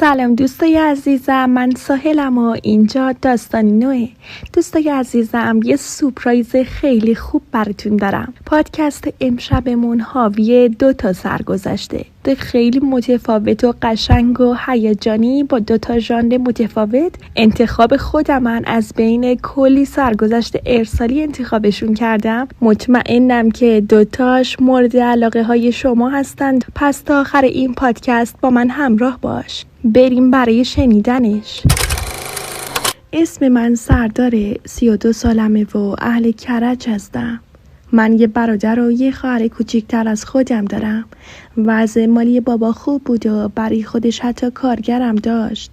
سلام دوستای عزیزم، من ساحلم و اینجا داستانی نوه. دوستای عزیزم، یه سورپرایز خیلی خوب براتون دارم. پادکست امشبمون حاوی 2 سرگذشته خیلی متفاوت و قشنگ و هیجانی با 2 ژانر متفاوت. انتخاب خودم من از بین کلی سرگذشت ارسالی انتخابشون کردم. مطمئنم که 2 مورد علاقه های شما هستند، پس تا آخر این پادکست با من همراه باش. بریم برای شنیدنش. اسم من سرداره، 32 سالمه و اهل کرج هستم. من یه برادر و یه خواهر کوچیکتر از خودم دارم. وضع مالی بابا خوب بود و برای خودش حتی کارگرم داشت.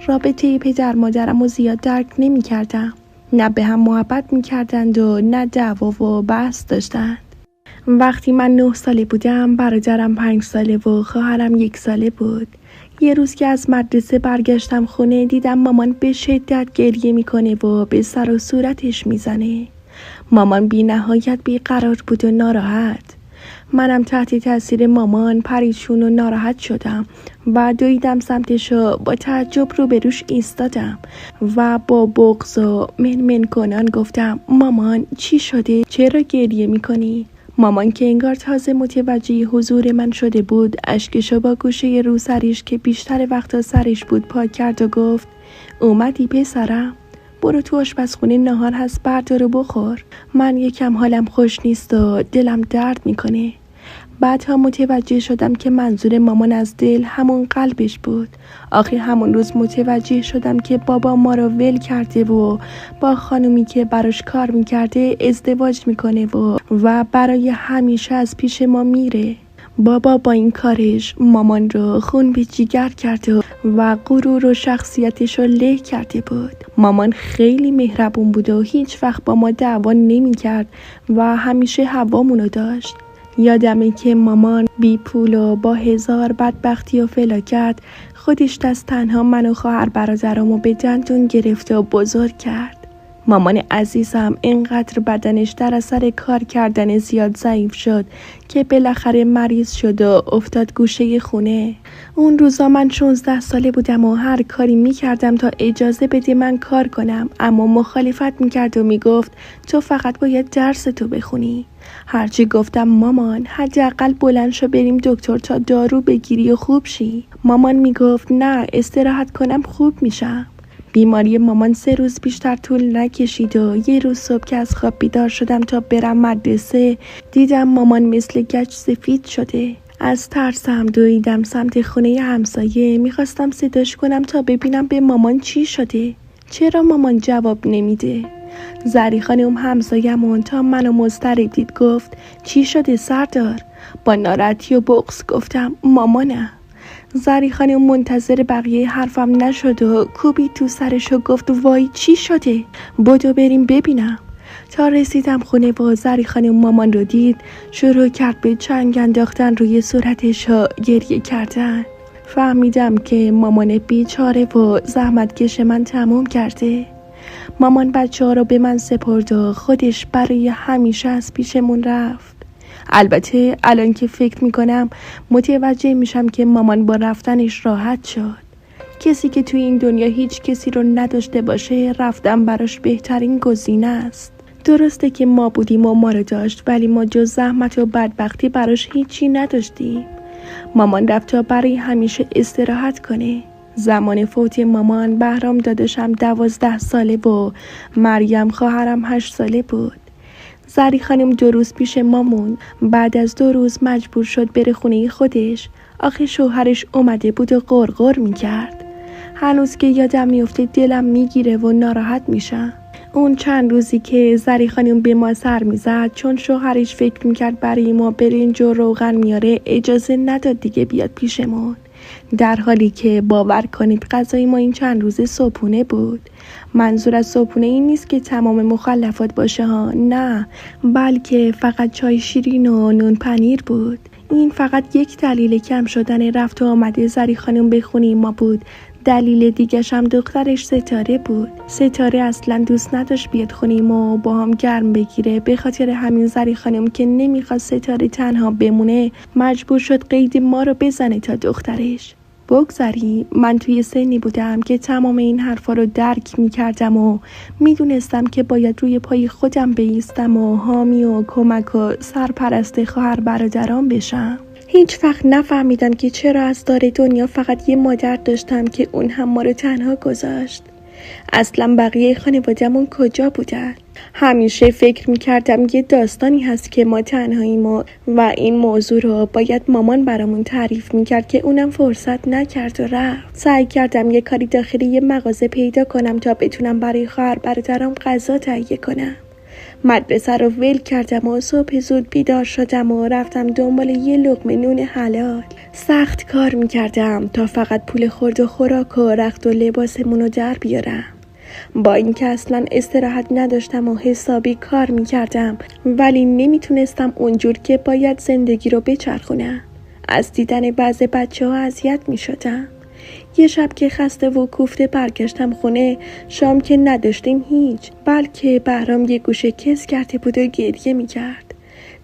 رابطه پدر مادرم رو زیاد درک نمی کردم. نه به هم محبت می کردند و نه دعوا و بحث داشتند. وقتی من 9 ساله بودم، برادرم 5 ساله و خواهرم 1 ساله بود. یه روز که از مدرسه برگشتم خونه، دیدم مامان به شدت گریه میکنه و به سر و صورتش میزنه. مامان بی نهایت بیقرار بود و ناراحت. منم تحت تاثیر مامان پریشون و ناراحت شدم و دویدم سمتش و با تعجب روبروش ایستادم و با بغض و من کنان گفتم مامان چی شده؟ چرا گریه میکنی؟ مامان که انگار تازه متوجه حضور من شده بود، اشکشو با گوشه رو سرش که بیشتر وقتا سرش بود پاک کرد و گفت اومدی پسرم؟ برو تو آشپزخونه، ناهار هست، بردار و بخور. من یکم حالم خوش نیست و دلم درد میکنه. بعدها متوجه شدم که منظور مامان از دل همون قلبش بود. آخه همون روز متوجه شدم که بابا ما رو ول کرده و با خانومی که براش کار میکرده ازدواج میکنه و برای همیشه از پیش ما میره. بابا با این کارش مامان رو خون به جیگر کرده و غرور و شخصیتش رو له کرده بود. مامان خیلی مهربون بود و هیچ وقت با ما دعوا نمی کرد و همیشه هوامونو داشت. یادمه که مامان بی پول و با 1000 بدبختی و فلاکت خودش دست تنها من و خواهر برادرامو به دندون گرفت و بزرگ کرد. مامان عزیزم اینقدر بدنش در اثر کار کردن زیاد ضعیف شد که بالاخره مریض شد و افتاد گوشه خونه. اون روزا من 16 ساله بودم و هر کاری میکردم تا اجازه بده من کار کنم، اما مخالفت میکرد و میگفت تو فقط باید درس تو بخونی. هرچی گفتم مامان حداقل بلند شو بریم دکتر تا دارو بگیری و خوب شی. مامان میگفت نه، استراحت کنم خوب میشم. بیماری مامان 3 روز بیشتر طول نکشید و یه روز صبح که از خواب بیدار شدم تا برم مدرسه، دیدم مامان مثل گچ سفید شده. از ترسم دویدم سمت خونه همسایه، میخواستم صداش کنم تا ببینم به مامان چی شده. چرا مامان جواب نمیده؟ زری خانم همسایه‌مون تا منو مضطرب دید گفت چی شده سردار؟ با ناراحتی و بغض گفتم مامانه. زری خانم منتظر بقیه حرفم نشد و کوبی تو سرش و گفت وای چی شده؟ بدو بریم ببینم. تا رسیدم خونه و زری خانم مامان رو دید، شروع کرد به چنگ انداختن روی صورتش و گریه کردن. فهمیدم که مامان بیچاره و زحمتکش من تموم کرده. مامان بچه‌ها رو به من سپرد و خودش برای همیشه از پیشمون رفت. البته الان که فکر میکنم متوجه میشم که مامان با رفتنش راحت شد. کسی که توی این دنیا هیچ کسی رو نداشته باشه، رفتن براش بهترین گزینه است. درسته که ما بودیم و ما رو داشت، ولی ما جز زحمت و بدبختی براش هیچی نداشتیم. مامان رفت تا برای همیشه استراحت کنه. زمان فوت مامان بهرام داداشم 12 ساله و مریم خواهرم 8 ساله بود. زری خانم 2 روز پیش ما موند. بعد از 2 روز مجبور شد بره خونه خودش. آخه شوهرش اومده بود و غرغر میکرد. هنوز که یادم میفته دلم میگیره و ناراحت میشم. اون چند روزی که زری خانم به ما سر میزد، چون شوهرش فکر میکرد برای ما برنج و روغن میاره، اجازه نداد دیگه بیاد پیشمون. در حالی که باور کنید غذای ما این چند روز صبحونه بود. منظور از صبحونه این نیست که تمام مخلفات باشه ها، نه، بلکه فقط چای شیرین و نون پنیر بود. این فقط یک دلیل کم شدن رفت و آمده زری خانم به خونه ما بود. دلیل دیگه‌ش هم دخترش ستاره بود. ستاره اصلا دوست نداشت بیاد خونیم و با هم گرم بگیره. به خاطر همین زری خانم که نمیخواست ستاره تنها بمونه، مجبور شد قید ما رو بزنه تا دخترش. بگذاری من توی سنی بودم که تمام این حرفا رو درک میکردم و میدونستم که باید روی پای خودم بایستم و حامی و کمک و سرپرست خواهر برادرام بشم. هیچ وقت نفهمیدم که چرا از دار دنیا فقط یه مادر داشتم که اون هم ما رو تنها گذاشت. اصلا بقیه خانواده‌مون کجا بودن؟ همیشه فکر میکردم یه داستانی هست که ما تنهاییم و این موضوع رو باید مامان برامون تعریف میکرد که اونم فرصت نکرد و رفت. سعی کردم یه کاری داخلی یه مغازه پیدا کنم تا بتونم برای خواهر برادرام غذا تهیه کنم. مدرسه رو ول کردم و صبح زود بیدار شدم و رفتم دنبال یه لقمه نون حلال. سخت کار میکردم تا فقط پول خورد و خوراک و رخت و لباسمون رو در بیارم. با اینکه اصلا استراحت نداشتم و حسابی کار میکردم ولی نمیتونستم اونجور که باید زندگی رو بچرخونم. از دیدن بعضی بچه‌ها اذیت میشدم. یه شب که خسته و کوفته برگشتم خونه، شام که نداشتیم هیچ، بلکه بهرام یه گوشه کز کرده بود و گریه میکرد.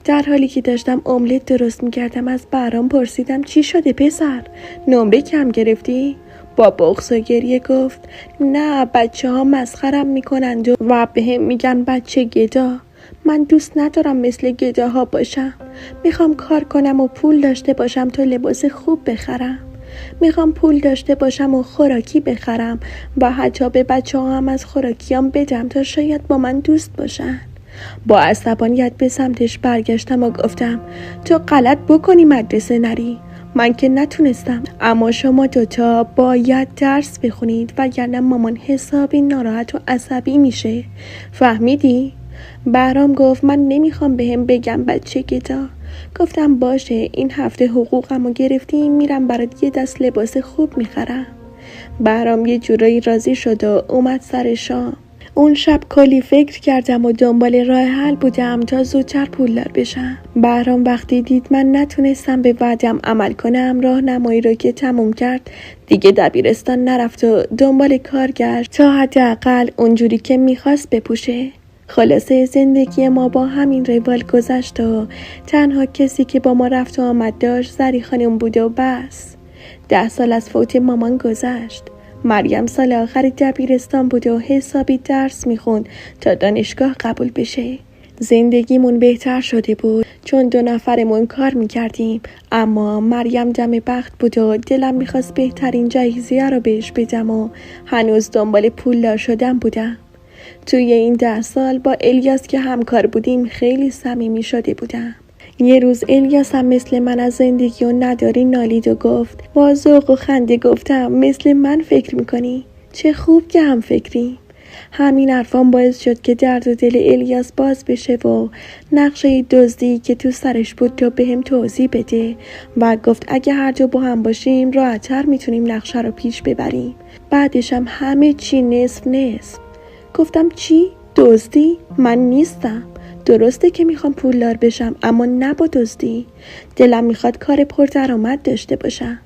در حالی که داشتم املت درست میکردم از بهرام پرسیدم چی شده پسر؟ نمره کم گرفتی؟ با بغض و گریه گفت نه، بچه‌ها مسخرم میکنند و بهم میگن بچه گدا. من دوست ندارم مثل گداها باشم. میخوام کار کنم و پول داشته باشم تا لباس خوب بخرم. میخوام پول داشته باشم و خوراکی بخرم و حتی به بچه‌ها هم از خوراکیام بدم تا شاید با من دوست باشن. با عصبانیت به سمتش برگشتم و گفتم تو غلط بکنی مدرسه نری. من که نتونستم، اما شما دوتا باید درس بخونید وگرنه مامان حسابی ناراحت و عصبی میشه. فهمیدی؟ بهرام گفت من نمیخوام بهم بگم بچه گدا. گفتم باشه، این هفته حقوقمو گرفتیم، میرم برات یه دست لباس خوب میخرم. بهرام یه جورایی راضی شد و اومد سر شام. اون شب کلی فکر کردم و دنبال راه حل بودم تا زودتر پولدار بشم. بهرام وقتی دید من نتونستم به وعدم عمل کنم، راهنمایی رو که تموم کرد دیگه دبیرستان نرفت و دنبال کار گشت تا حداقل اونجوری که میخواست بپوشه. خلاصه زندگی ما با همین روال گذشت و تنها کسی که با ما رفت و آمد داشت زری خانم بود و بس. 10 سال از فوت مامان گذشت. مریم سال آخر دبیرستان بود و حسابی درس میخوند تا دانشگاه قبول بشه. زندگیمون بهتر شده بود چون 2 نفرمون کار میکردیم، اما مریم دم بخت بود و دلم میخواست بهترین جایزه رو بهش بدم و هنوز دنبال پولدار شدن بودم. توی این 10 سال با الیاس که همکار بودیم خیلی صمیمی شده بودم. یه روز الیاس هم مثل من از زندگی و نداری نالید و گفت، با ذوق و خنده گفتم مثل من فکر میکنی؟ چه خوب که هم فکریم. همین حرفام باعث شد که درد و دل الیاس باز بشه و نقشه دزدی که تو سرش بود رو بهم توضیح بده و گفت اگه هر جا با هم باشیم راحت‌تر میتونیم نقشه رو پیش ببریم. بعدش هم همه چی نصف نصف. گفتم چی؟ دزدی؟ من نیستم. درسته که میخوام پولدار بشم، اما نه با دزدی. دلم میخواد کار پردرآمد داشته باشم.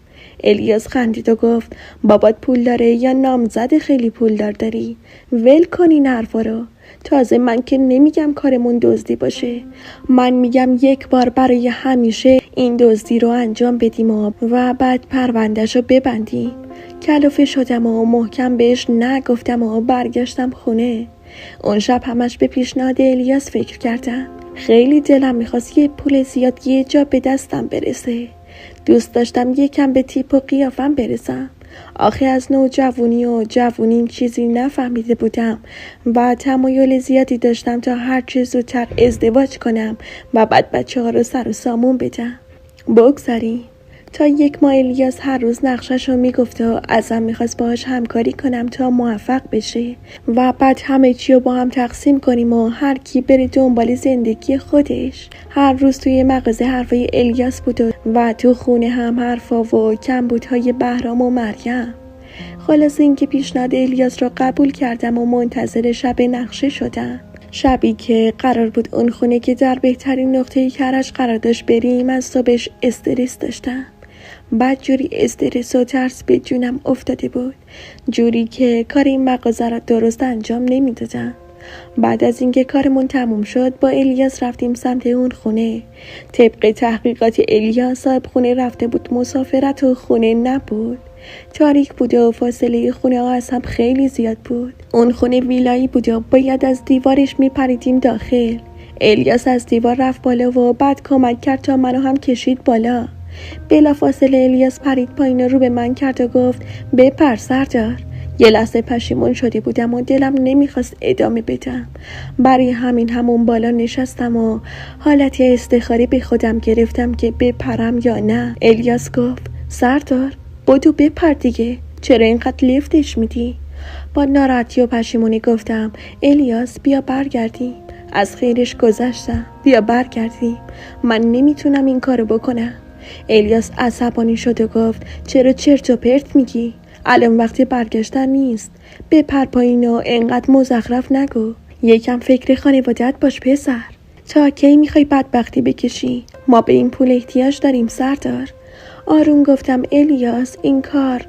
الیاس خندید و گفت بابات پول داره یا نامزد خیلی پولدار داری؟ ول کن این حرفا رو. تازه من که نمیگم کارمون دزدی باشه. من میگم یک بار برای همیشه این دزدی رو انجام بدیم و بعد پروندهش رو ببندیم. کلافه شدم و محکم بهش نگفتم و برگشتم خونه. اون شب همش به پیشنهاد الیاس فکر کردم. خیلی دلم میخواست یه پول زیاد یه جا به دستم برسه. دوست داشتم یکم به تیپ و قیافم برسم. آخه از نوجوانی و جوونیم چیزی نفهمیده بودم و تمایل زیادی داشتم تا هر چه زودتر ازدواج کنم و بعد بچه‌ها رو سر و سامون بدم. بگذاریم. تا 1 ماه الیاس هر روز نقشش رو میگفت و ازم میخواست باهاش همکاری کنم تا موفق بشه و بعد همه چی رو با هم تقسیم کنیم و هر کی بره دنبال زندگی خودش. هر روز توی مغازه حرفای الیاس بود و تو خونه هم حرفا و کمبودهای بهرام و مریم. خلاص این که پیشنهاد الیاس رو قبول کردم و منتظر شب نقشه شدم. شبی که قرار بود اون خونه که در بهترین نقطه کرج قرار داشت بریم، از صبحش استرس داشتم. بعد جوری استرس و ترس به جونم افتاده بود، جوری که کار این مغازه را درست انجام نمیدادم. بعد از اینکه کارمون تموم شد با الیاس رفتیم سمت اون خونه. طبق تحقیقات الیاس صاحب خونه رفته بود مسافرت و خونه نبود. تاریک بود و فاصله خونه ها از هم خیلی زیاد بود. اون خونه ویلایی بود و باید از دیوارش میپریدیم داخل. الیاس از دیوار رفت بالا و بعد کمک کرد تا منو هم کشید بالا. بلافاصله الیاس پرید پایین رو به من کرد و گفت بپر سردار. یه لحظه پشیمون شده بودم و دلم نمیخواست ادامه بدم. برای همین همون بالا نشستم و حالتی استخاری به خودم گرفتم که بپرم یا نه. الیاس گفت سردار بدو بپر دیگه، چرا اینقدر لفتش میدی؟ با ناراحتی و پشیمونی گفتم الیاس بیا برگردیم، از خیرش گذشتم، بیا برگردیم، من نمیتونم این کارو بکنم. الیاس عصبانی شد و گفت چرا چرت و پرت میگی؟ الان وقتی برگشتن نیست، بپر پایین و انقدر مزخرف نگو. یکم فکر خانواده‌ات باش پسر. تا کی میخوای بدبختی بکشی؟ ما به این پول احتیاج داریم سردار. آروم گفتم الیاس این کار.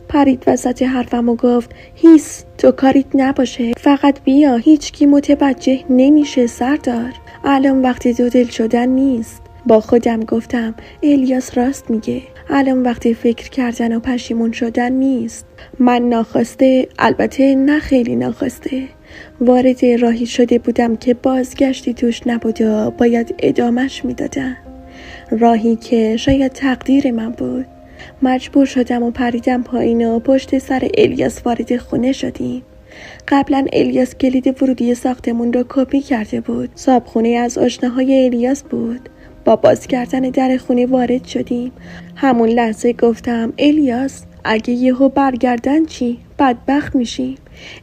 پرید وسط حرفم و گفت هیس، تو کاریت نباشه، فقط بیا، هیچ کی متوجه نمیشه سردار. الان وقتی دو دل شدن نیست. با خودم گفتم الیاس راست میگه، الان وقتی فکر کردن و پشیمون شدن نیست. من ناخواسته، البته نه خیلی ناخواسته، وارد راهی شده بودم که بازگشتی توش نبود و باید ادامش میدادم. راهی که شاید تقدیر من بود. مجبور شدم و پریدم پایین و پشت سر الیاس وارد خونه شدیم. قبلا الیاس کلید ورودی ساختمون رو کپی کرده بود. صابخونه از آشناهای الیاس بود. با باز کردن در خونه وارد شدیم. همون لحظه گفتم الیاس اگه یهو برگردن چی؟ بدبخت میشیم.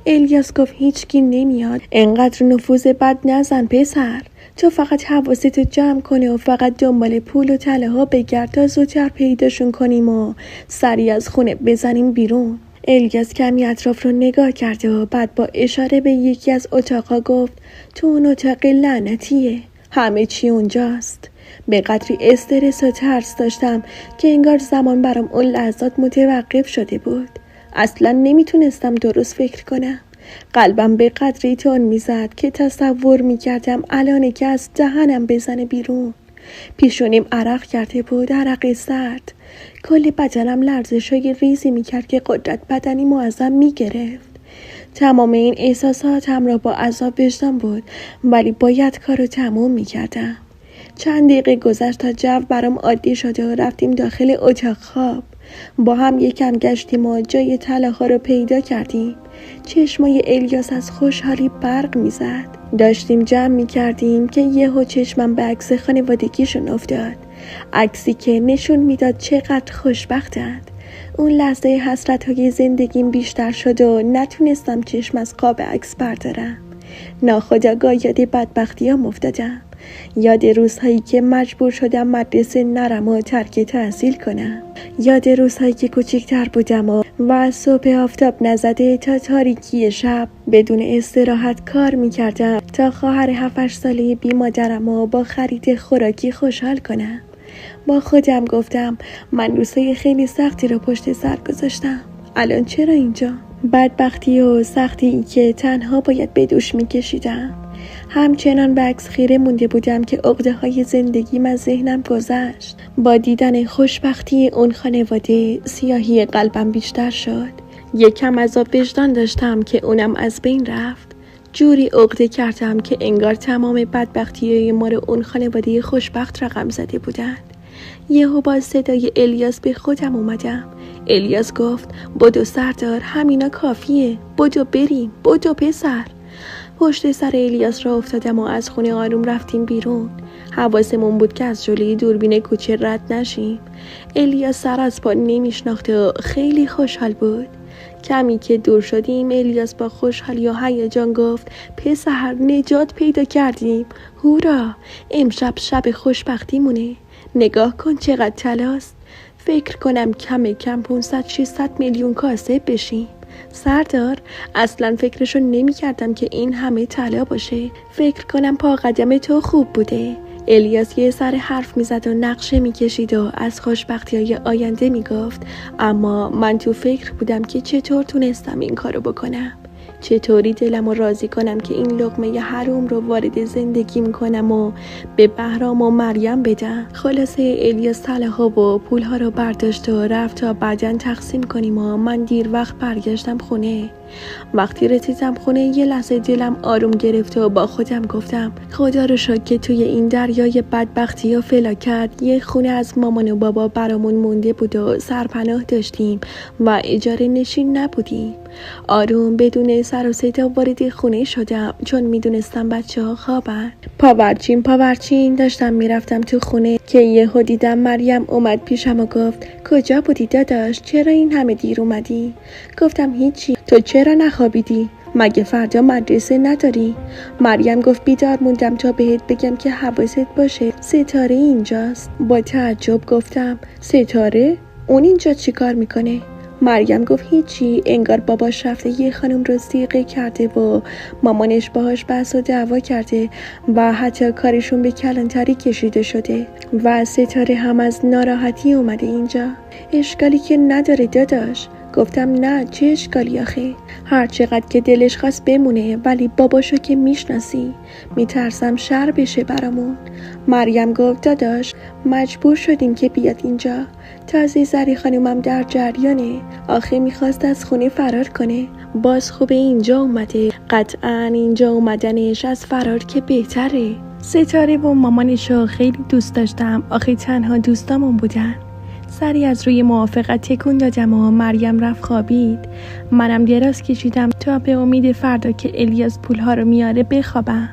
الیاس گفت هیچکی نمیاد، انقدر نفوذ بد نزن پسر، تو فقط حواستو جمع کنه و فقط دنبال پول و طلا ها بگرد تا زودتر پیداشون کنیم و سریع از خونه بزنیم بیرون. الیاس کمی اطراف رو نگاه کرد و بعد با اشاره به یکی از اتاقا گفت تو اون اتاق لعنتیه، همه چی اونجاست. به قدری استرس و ترس داشتم که انگار زمان برام اون لحظات متوقف شده بود. اصلا نمیتونستم درست فکر کنم. قلبم به قدری تون میزد که تصور میکردم الانه که از دهنم بزنه بیرون. پیشونیم عرق کرده بود، عرق سرد. کل بدنم لرزشای ریزی میکرد که قدرت بدنی ازم میگرفت. تمام این احساساتم را با عذاب وجدان بود، ولی باید کارو تموم میکردم. چند دقیقه گذشت تا جو برام عادی شده و رفتیم داخل اتاق خواب. با هم یکم گشتیم و جای طلاها رو پیدا کردیم. چشمای الیاس از خوشحالی برق میزد. داشتیم جمع میکردیم که یهو چشمم به عکس خانوادگیشون افتاد. عکسی که نشون میداد چقدر خوشبختند. اون لحظه حسرت‌های زندگیم بیشتر شد و نتونستم چشم از قاب عکس بردارم. ناخودآگاه یاد بدبختیام افتادم. یاد روزهایی که مجبور شدم مدرسه نرم و ترک تحصیل کنم. یاد روزهایی که کوچکتر بودم و صبح آفتاب نزده تا تاریکی شب بدون استراحت کار میکردم تا خواهر 7-8 ساله بی مادرم و با خرید خوراکی خوشحال کنم. با خودم گفتم من روزهای خیلی سختی رو پشت سر گذاشتم. الان چرا اینجا؟ بدبختی و سختی که تنها باید به دوش میکشیدم. همچنان به عکس خیره مونده بودم که عقده های زندگیم از ذهنم گذشت. با دیدن خوشبختی اون خانواده سیاهی قلبم بیشتر شد. یکم عذاب وجدان داشتم که اونم از بین رفت. جوری عقده کردم که انگار تمام بدبختی‌های ما رو اون خانواده خوشبخت رقم زده بودند. یهو با صدای الیاس به خودم اومدم. الیاس گفت بدو سردار، همینا کافیه، بدو بریم، بدو پسر. پشت سر الیاس را افتادم و از خونه آروم رفتیم بیرون. حواسمون بود که از جلوی دوربین کوچه رد نشیم. الیاس سر از پا نمیشناخت و خیلی خوشحال بود. کمی که دور شدیم الیاس با خوشحالی و هیجان گفت پسر نجات پیدا کردیم، هورا، امشب شب خوشبختیمونه، نگاه کن چقدر طلاست، فکر کنم کم 500-600 میلیون کاسب بشیم. سردار اصلا فکرشو نمی کردم که این همه طلا باشه. فکر کنم پا قدم تو خوب بوده. الیاس یه سر حرف می زد و نقشه می کشید و از خوشبختی‌های آینده می گفت، اما من تو فکر بودم که چطور تونستم این کارو بکنم. چطوری دلمو راضی کنم که این لقمه حروم رو وارد زندگیم کنم و به بهرام و مریم بدم. خلاصه الیاس طلاها و پولها رو برداشت و رفت تا بعداً تقسیم کنیم و من دیر وقت برگشتم خونه. وقتی رسیدم خونه یه لحظه دلم آروم گرفت و با خودم گفتم خدا رو شکر که توی این دریای بدبختی و فلاکت یه خونه از مامان و بابا برامون مونده بود و سرپناه داشتیم و اجاره نشین نبودیم. آروم بدون سر و صدا وارد خونه شدم چون میدونستم بچه‌ها خوابن. پاورچین داشتم میرفتم تو خونه که یهو دیدم مریم اومد پیشم و گفت کجا بودی داداش؟ چرا این همه دیر اومدی؟ گفتم هیچی. تو چرا نخوابیدی؟ مگه فردا مدرسه نداری؟ مریم گفت بیدار موندم تا بهت بگم که حواست باشه ستاره اینجاست. با تعجب گفتم ستاره؟ اون اینجا چی کار میکنه؟ مریم گفت هیچی، انگار باباش رفته یه خانم رو سیغه کرده و مامانش باهاش بحث و دعوا کرده و حتی کارشون به کلانتری کشیده شده و ستاره هم از ناراحتی اومده اینجا. اشکالی که نداره داداش. گفتم نه، چه اشکالی آخه؟ هر چقدر که دلش خواست بمونه، ولی باباشو که میشناسی، میترسم شر بشه برامون. مریم گفت داداش مجبور شدیم که بیاد اینجا. تازه زری خانومم در جریانه، آخه میخواست از خونه فرار کنه. باز خوبه اینجا اومده، قطعا اینجا اومدنش از فرار که بهتره. ستاره و مامانشو خیلی دوست داشتم، آخه تنها دوستامون بودن. سری از روی موافقت تکون دادم و مریم رفت خوابید. منم دراز کشیدم تا به امید فردا که الیاس پولها رو میاره بخوابم.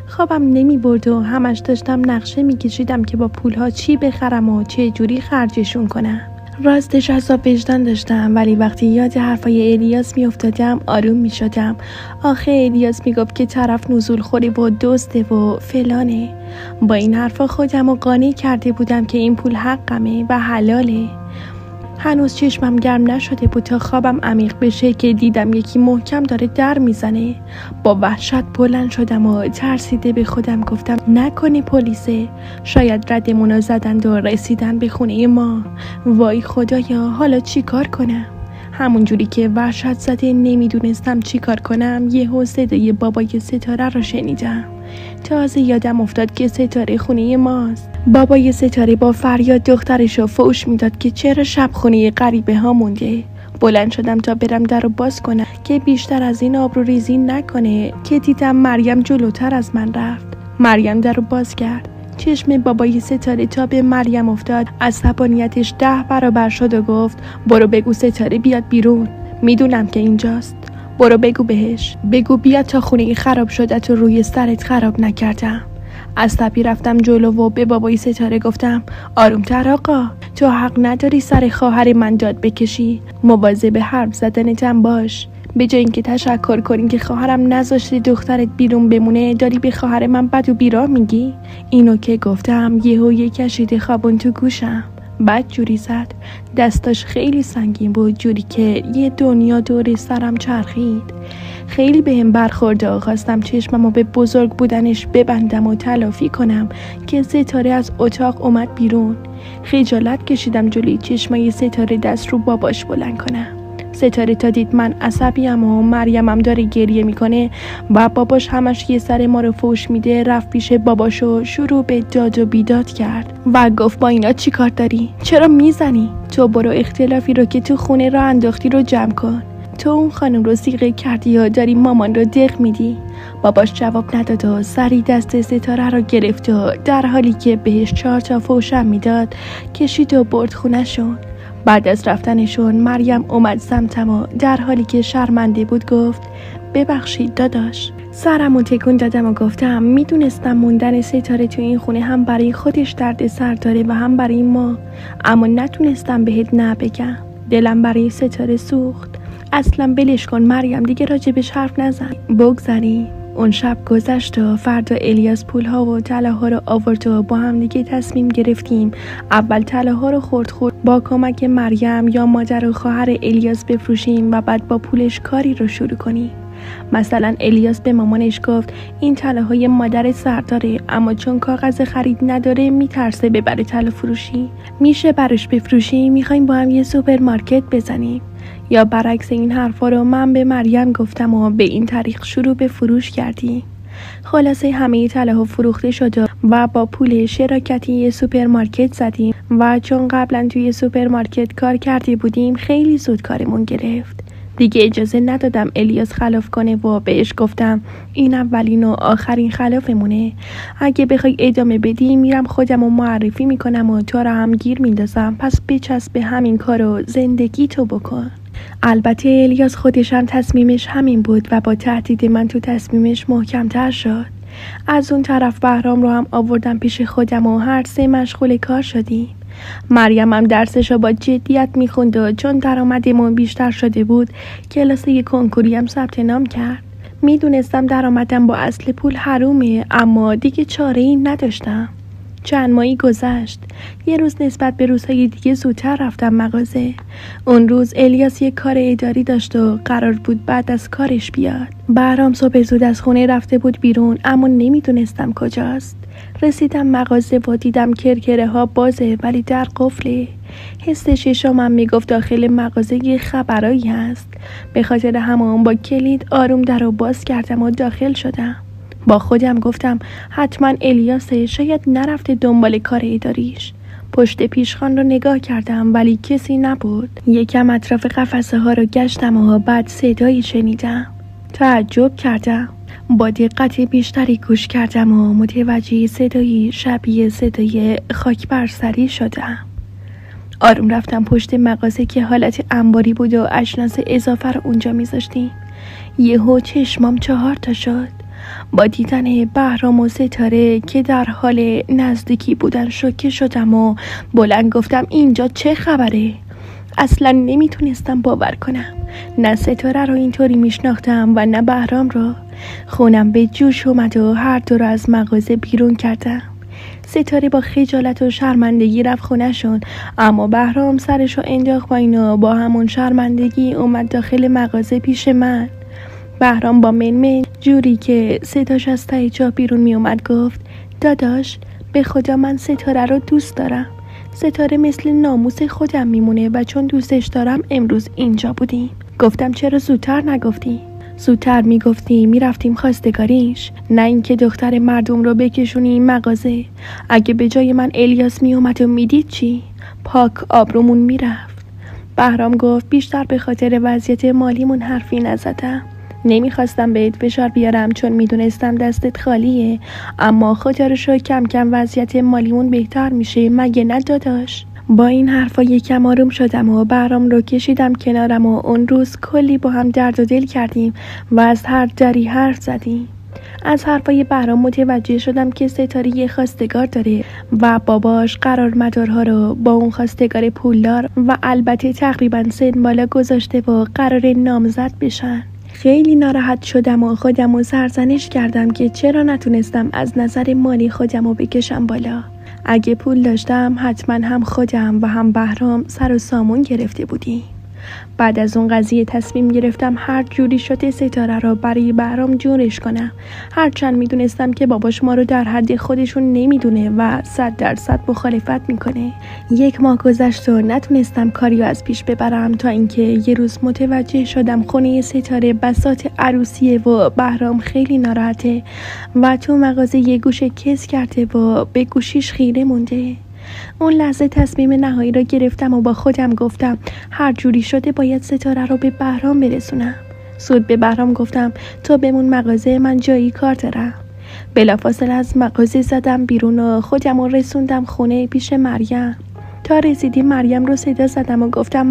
خوابم نمی برد و همش داشتم نقشه می کشیدم که با پولها چی بخرم و چه جوری خرجشون کنم. راستش عذاب وجدان داشتم، ولی وقتی یاد حرفای الیاس می افتادم آروم می شدم. آخه الیاس می گفت که طرف نزول خوری و دزده و فلانه. با این حرفا خودم رو قانع کرده بودم که این پول حقمه و حلاله. هنوز چشمم گرم نشده بود تا خوابم عمیق بشه که دیدم یکی محکم داره در میزنه. با وحشت بلند شدم و ترسیده به خودم گفتم نکنه پلیسه، شاید ردمونو زدند و رسیدن به خونه ما. وای خدایا، حالا چی کار کنم؟ همون جوری که وحشت زده نمیدونستم چی کار کنم، یهو صدای بابای ستاره رو شنیدم. تازه یادم افتاد که ستاره خونه ماست. بابای ستاره با فریاد دخترشو فوش میداد که چرا شب خونه غریبه ها مونده. بلند شدم تا برم در رو باز کنم که بیشتر از این آبرو ریزی نکنه که دیدم مریم جلوتر از من رفت. مریم در رو باز کرد. چشم بابای ستاره تا به مریم افتاد، عصبانیتش 10 برابر شد و گفت برو بگو ستاره بیاد بیرون، میدونم که اینجاست. برو بگو بهش، بگو بیاد تا خونه خراب شده تو روی سرت خراب نکردم. عصبی رفتم جلو و به بابای ستاره گفتم آرومتر آقا، تو حق نداری سر خواهر من داد بکشی، مواظب حرف زدنتم باش. به جای اینکه تشکر کنی که خواهرم نذاشته دخترت بیرون بمونه، داری به خواهر من بد و بیراه میگی. اینو که گفتم یهو یه کشیده خوابون تو گوشم. بعد جوری زد، دستاش خیلی سنگین بود، جوری که یه دنیا دور سرم چرخید. خیلی بهم برخورد و خواستم چشممو به بزرگ بودنش ببندم و تلافی کنم که ستاره از اتاق اومد بیرون. خجالت کشیدم جلوی چشمای ستاره دست رو باباش بلند کنم. ستاره تا دید من عصبیم و مریمم داره گریه میکنه و باباش همش یه سر ما رو فوش میده، رفت پیش باباشو شروع به داد و بیداد کرد و گفت با اینا چی کار داری؟ چرا میزنی؟ تو برو اختلافی رو که تو خونه را انداختی رو جمع کن. تو اون خانم رو سیغه کردی یا داری مامان رو دق میدی؟ باباش جواب نداد و سری دست ستاره رو گرفت و در حالی که بهش 4 تا فوشم میداد کشید و برد خونه‌شون. بعد از رفتنشون مریم اومد سمتم و در حالی که شرمنده بود گفت ببخشید داداش. سرمو تکون دادم و گفتم میدونستم موندن ستاره تو این خونه هم برای خودش درد سر داره و هم برای ما، اما نتونستم بهت نه بگم. دلم برای ستاره سوخت. اصلا بلش کن مریم، دیگه راجبش حرف نزن، بگذاریم. اون شب گذشت و فردا الیاس پولها و طلاها رو آورد و با هم دیگه تصمیم گرفتیم اول طلاها رو خرد با کمک مریم یا مادر و خواهر الیاس بفروشیم و بعد با پولش کاری رو شروع کنیم. مثلا الیاس به مامانش گفت این طلاهای مادر سرداره، اما چون کاغذ خرید نداره میترسه ببره طلا فروشی. میشه براش بفروشی؟ میخوایم با هم یه سوپرمارکت بزنیم. یا برعکس این حرفا رو من به مریم گفتم و به این طریق شروع به فروش کردیم. خلاصه همه طلاها فروخته شد و با پول شراکتی یه سوپرمارکت زدیم و چون قبلا توی سوپرمارکت کار کرده بودیم خیلی زود کارمون گرفت. دیگه اجازه ندادم الیاس خلاف کنه و بهش گفتم این اولین و آخرین خلافمونه. اگه بخوای ادامه بدی میرم خودم رو معرفی میکنم و تو رو هم گیر میندازم، پس بچسب به همین کارو زندگی تو بکن. البته الیاس خودش هم تصمیمش همین بود و با تهدید من تو تصمیمش محکم‌تر شد. از اون طرف بهرام رو هم آوردم پیش خودم و هر سه مشغول کار شدیم. مریم هم درسش رو با جدیت میخوند و چون درآمدمون بیشتر شده بود کلاس یک کنکوری هم ثبت نام کرد. میدونستم درآمدم با اصل پول حرومه، اما دیگه چاره‌ای نداشتم. چند ماهی گذشت. یه روز نسبت به روزهای دیگه زودتر رفتم مغازه. اون روز الیاس یه کار اداری داشت و قرار بود بعد از کارش بیاد. بهرام صبح زود از خونه رفته بود بیرون، اما نمیدونستم کجاست. رسیدم مغازه و دیدم کرکره ها بازه ولی در قفله. حس ششمم میگفت داخل مغازه یه خبرایی هست. به خاطر همون با کلید آروم در رو باز کردم و داخل شدم. با خودم گفتم حتما الیاسه، شاید نرفته دنبال کار اداریش. پشت پیشخوان رو نگاه کردم ولی کسی نبود. یکم اطراف قفسه ها رو گشتم و بعد صدایی شنیدم. تعجب کردم. با دقت بیشتری گوش کردم و متوجه صدایی شبیه صدای خاک بر سری شدم. آروم رفتم پشت مغازه که حالت انباری بود و اجناس اضافه رو اونجا میذاشتیم. یهو چشمام 4 تا شد. با دیدن بهرام و ستاره که در حال نزدیکی بودن شوکه شدم و بلند گفتم اینجا چه خبره؟ اصلا نمیتونستم باور کنم. نه ستاره رو اینطوری میشناختم و نه بهرام رو. خونم به جوش اومد و هر دو رو از مغازه بیرون کردم. ستاره با خجالت و شرمندگی رفت خونه‌شون، اما بهرام سرشو انداخت پایین و با همون شرمندگی اومد داخل مغازه پیش من. بهرام با منمن جوری که صداش از ته جا بیرون می اومد گفت داداش به خدا من ستاره رو دوست دارم. ستاره مثل ناموس خودم میمونه و چون دوستش دارم امروز اینجا بودیم. گفتم چرا زودتر نگفتی؟ زودتر میگفتی میرفتیم خواستگاریش، نه اینکه دختر مردم رو بکشونی این مغازه. اگه به جای من الیاس میومد و میدید چی؟ پاک آبرومون میرفت. بهرام گفت بیشتر به خاطر وضعیت مالیمون حرفی نزدم. نمیخواستم بهت فشار بیارم چون میدونستم دستت خالیه، اما خدا رو شکر کم کم وضعیت مالیمون بهتر میشه، مگه نه داداش؟ با این حرفا یکم آروم شدم و بهرام رو کشیدم کنارم و اون روز کلی با هم درد و دل کردیم و از هر دری حرف زدیم. از حرفای بهرام متوجه شدم که ستاره یه خواستگار داره و باباش قرار مدارها رو با اون خواستگار پولدار و البته تقریبا سن بالا گذاشته و قرار نامزد بشن. خیلی ناراحت شدم و خودم رو سرزنش کردم که چرا نتونستم از نظر مالی خودم رو بکشم بالا. اگه پول داشتم حتما هم خودم و هم بهرام سر و سامون گرفته بودیم. بعد از اون قضیه تصمیم گرفتم هر جوری شده ستاره رو برای بهرام جورش کنم، هرچند میدونستم که باباش ما رو در حد خودشون نمیدونه و 100% مخالفت میکنه. 1 ماه گذشت و نتونستم کاریو از پیش ببرم تا اینکه یه روز متوجه شدم خونه ستاره بساط عروسیه و بهرام خیلی ناراحته و تو مغازه یه گوشه کس کرده و به گوشیش خیره مونده. اون لحظه تصمیم نهایی را گرفتم و با خودم گفتم هر جوری شده باید ستاره رو به بهرام برسونم. زود به بهرام گفتم تو بمون مغازه، من جایی کار دارم. بلافاصله از مغازه زدم بیرون و خودم رو رسوندم خونه پیش مریم. تا رسیدیم مریم رو صدا زدم و گفتم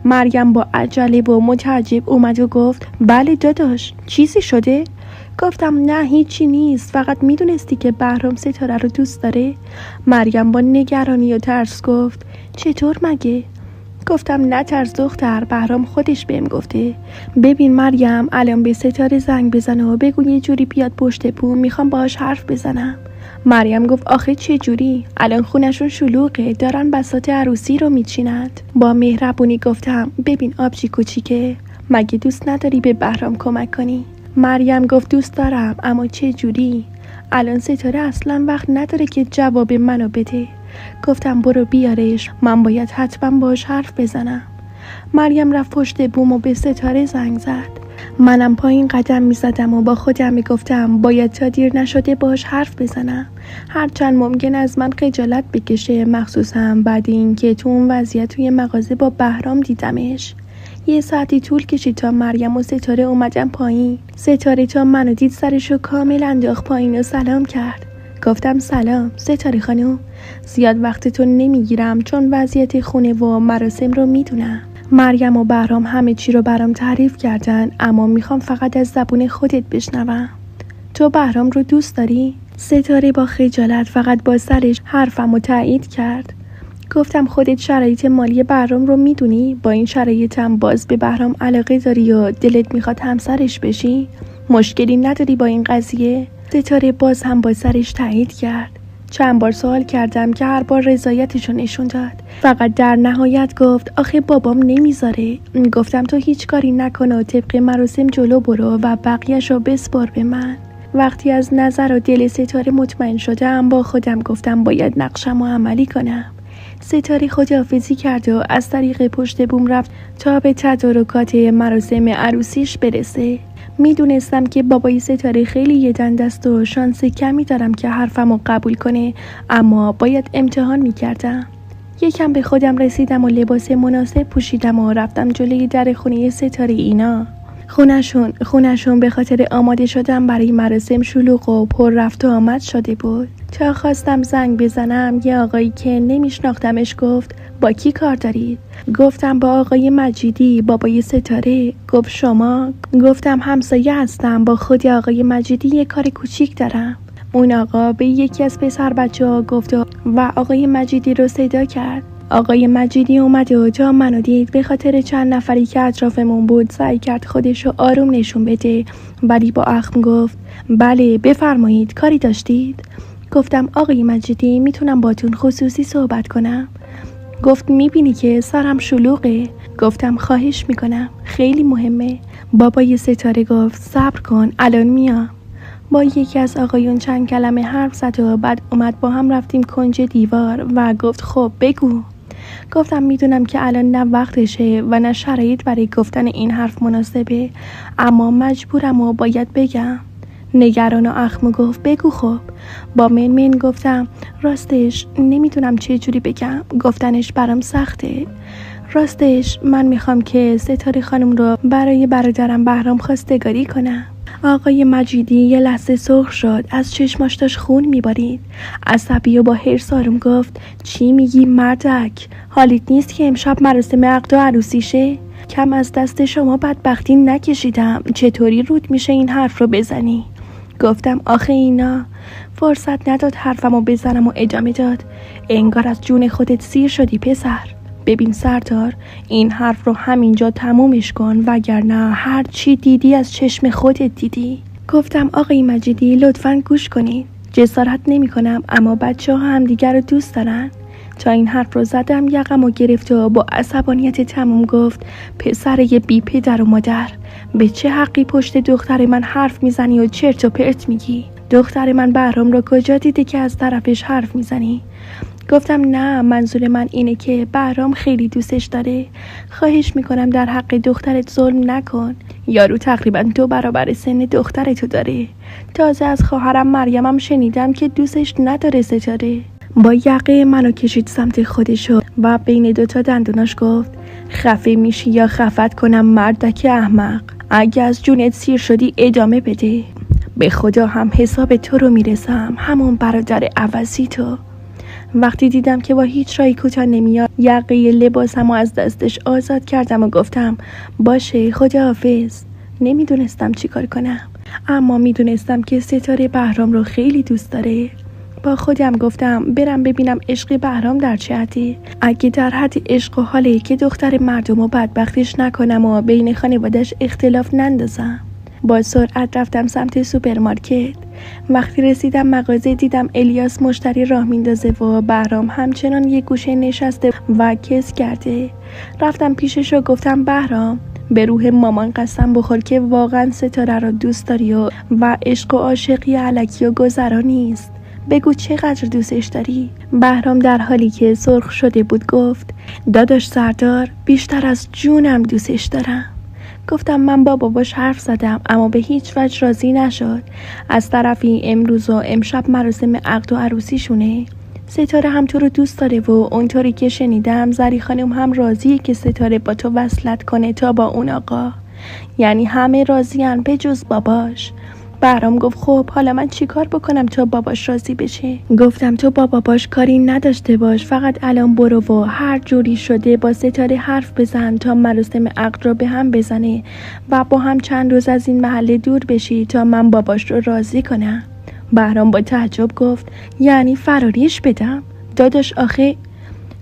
مریم با عجله و متعجب اومد و گفت بله داداش، چیزی شده؟ گفتم نه هیچی نیست، فقط میدونستی که بهرام ستاره رو دوست داره؟ مریم با نگرانی و ترس گفت چطور مگه؟ گفتم نترس دختر، بهرام خودش بهم گفته. ببین مریم، الان به ستاره زنگ بزن و بگو یه جوری بیاد پشت بوم، میخوام باهاش حرف بزنم. مریم گفت آخه چه جوری؟ الان خونشون شلوغه، دارن بساط عروسی رو میچینند. با مهربونی گفتم ببین آبجی کوچیکه، مگه دوست نداری به بهرام کمک کنی؟ مریم گفت دوست دارم، اما چه جوری؟ الان ستاره اصلا وقت نداره که جواب منو بده. گفتم برو بیارش، من باید حتما باهاش حرف بزنم. مریم رفت پشت بوم و به ستاره زنگ زد. منم پایین قدم میزدم و با خودم میگفتم باید تا دیر نشده باش حرف بزنم، هرچند ممکن از من خجالت بکشه، مخصوصا بعد اینکه تو اون وضعیت توی مغازه با بهرام دیدمش. یه ساعتی طول کشید تا مریم و ستاره اومدن پایین. ستاره تا منو دید سرشو کامل انداخت پایین و سلام کرد. گفتم سلام ستاره خانم، زیاد وقتتون نمیگیرم چون وضعیت خونه و مراسم رو میدونم. مریم و بهرام همه چی رو برام تعریف کردن، اما میخوام فقط از زبون خودت بشنوم. تو بهرام رو دوست داری؟ ستاره با خجالت فقط با سرش حرفمو تایید کرد. گفتم خودت شرایط مالی بهرام رو میدونی؟ با این شرایطم باز به بهرام علاقه داری و دلت میخواد همسرش بشی؟ مشکلی نداری با این قضیه؟ ستاره باز هم با سرش تایید کرد. چند بار سوال کردم که هر بار رضایتشو نشون داد. فقط در نهایت گفت آخه بابام نمیذاره. گفتم تو هیچ کاری نکن و طبق مراسم جلو برو و بقیه‌شو بسپار به من. وقتی از نظر و دل ستاره مطمئن شدم با خودم گفتم باید نقشمو عملی کنم. ستاره خداحافظی کرد و از طریق پشت بوم رفت تا به تدارکات مراسم عروسیش برسه. میدونستم که بابای ستاره خیلی یه دنده است و شانس کمی دارم که حرفمو قبول کنه، اما باید امتحان میکردم. یکم به خودم رسیدم و لباس مناسب پوشیدم و رفتم جلوی در خونه ستاره اینا. خونشون به خاطر آماده شدن برای مراسم شلوغ و پر رفت و آمد شده بود. تا خواستم زنگ بزنم یه آقایی که نمیشناختمش گفت با کی کار دارید؟ گفتم با آقای مجیدی، بابای ستاره. گفت شما؟ گفتم همسایه هستم، با خود آقای مجیدی یه کار کوچیک دارم. اون آقا به یکی از پسر بچه ها گفت و آقای مجیدی رو صدا کرد. آقای مجیدی اومد و تا منو دید به خاطر چند نفری که اطرافمون بود سعی کرد خودشو آروم نشون بده، ولی با اخم گفت بله بفرمایید، کاری داشتید؟ گفتم آقای مجیدی میتونم باتون خصوصی صحبت کنم؟ گفت میبینی که سرم شلوغه. گفتم خواهش میکنم، خیلی مهمه. بابای ستاره گفت صبر کن الان میام. با یکی از آقایون چند کلمه حرف زد و بعد اومد با هم رفتیم کنج دیوار و گفت خب بگو. گفتم میدونم که الان نه وقتشه و نه شرایط برای گفتن این حرف مناسبه، اما مجبورم و باید بگم. نگران و اخم گفت بگو خب. با من گفتم راستش نمیدونم چه جوری بگم، گفتنش برام سخته. راستش من میخوام که ستاره خانم رو برای برادرم بهرام خواستگاری کنم. آقای مجیدی یه لحظه سرخ شد، از چشماش داشت خون میبارید. عصبی و با حرص آروم گفت چی میگی مردک؟ حالیت نیست که امشب مراسم عقد و عروسیشه؟ کم از دست شما بدبختی نکشیدم، چطوری رود میشه این حرف رو بزنی؟ گفتم آخه اینا. فرصت نداد حرفمو بزنم و ادامه داد انگار از جون خودت سیر شدی پسر. ببین سردار، این حرف رو همینجا تمومش کن وگرنه هر چی دیدی از چشم خودت دیدی. گفتم آقای مجیدی لطفاً گوش کنید. جسارت نمی کنم اما بچه ها هم دیگر رو دوست دارن. تا این حرف رو زدم یقمو گرفت و با عصبانیت تموم گفت پسر یه بی پدر و مادر، به چه حقی پشت دختر من حرف میزنی و چرت و پرت میگی؟ دختر من بهرام رو کجا دیدی که از طرفش حرف میزنی؟ گفتم نه، منظور من اینه که بهرام خیلی دوستش داره. خواهش میکنم در حق دخترت ظلم نکن. یارو تقریبا 2 برابر سن دخترتو داره. تازه از خواهرم مریمم شنیدم که دوستش نداره ستاره. با یقه منو کشید سمت خودشو و بین 2 دندوناش گفت خفه میشی یا خفت کنم مردک احمق؟ اگه از جونت سیر شدی ادامه بده. به خدا هم حساب تو رو میرسم، همون برادر عوضی تو. وقتی دیدم که با هیچ راهی کوتاه نمیاد یقه لباسمو از دستش آزاد کردم و گفتم باشه خداحافظ. نمیدونستم چی کار کنم، اما میدونستم که ستاره بهرام رو خیلی دوست داره. با خودم گفتم برم ببینم عشق بهرام در چه حدی. اگه در حد عشق و حاله که دختر مردمو بدبختش نکنم و بین خانوادش اختلاف نندازم. با سرعت رفتم سمت سوپرمارکت. وقتی رسیدم مغازه دیدم الیاس مشتری راه میندازه و بهرام همچنان یه گوشه نشسته و کس کرده. رفتم پیشش و گفتم بهرام به روح مامان قسم بخور که واقعا ستاره رو دوست داری و عشق و عاشقی الکی و گذرا نیست. بگو چقدر دوستش داری. بهرام در حالی که سرخ شده بود گفت داداش سردار، بیشتر از جونم دوستش دارم. گفتم من با باباش حرف زدم اما به هیچ وجه راضی نشد. از طرفی امروز و امشب مراسم عقد و عروسیشونه. ستاره هم تو رو دوست داره و اونطوری که شنیدم زری خانم هم راضیه که ستاره با تو وصلت کنه تا با اون آقا. یعنی همه راضیان به جز باباش. بهرام گفت خب حالا من چی کار بکنم تا باباش راضی بشه؟ گفتم تو با باباش کاری نداشته باش، فقط الان برو و هر جوری شده با ستاره حرف بزن تا مراسم عقد رو به هم بزنه و با هم چند روز از این محله دور بشی تا من باباش رو راضی کنم. بهرام با تعجب گفت یعنی فراریش بدم؟ داداش آخه.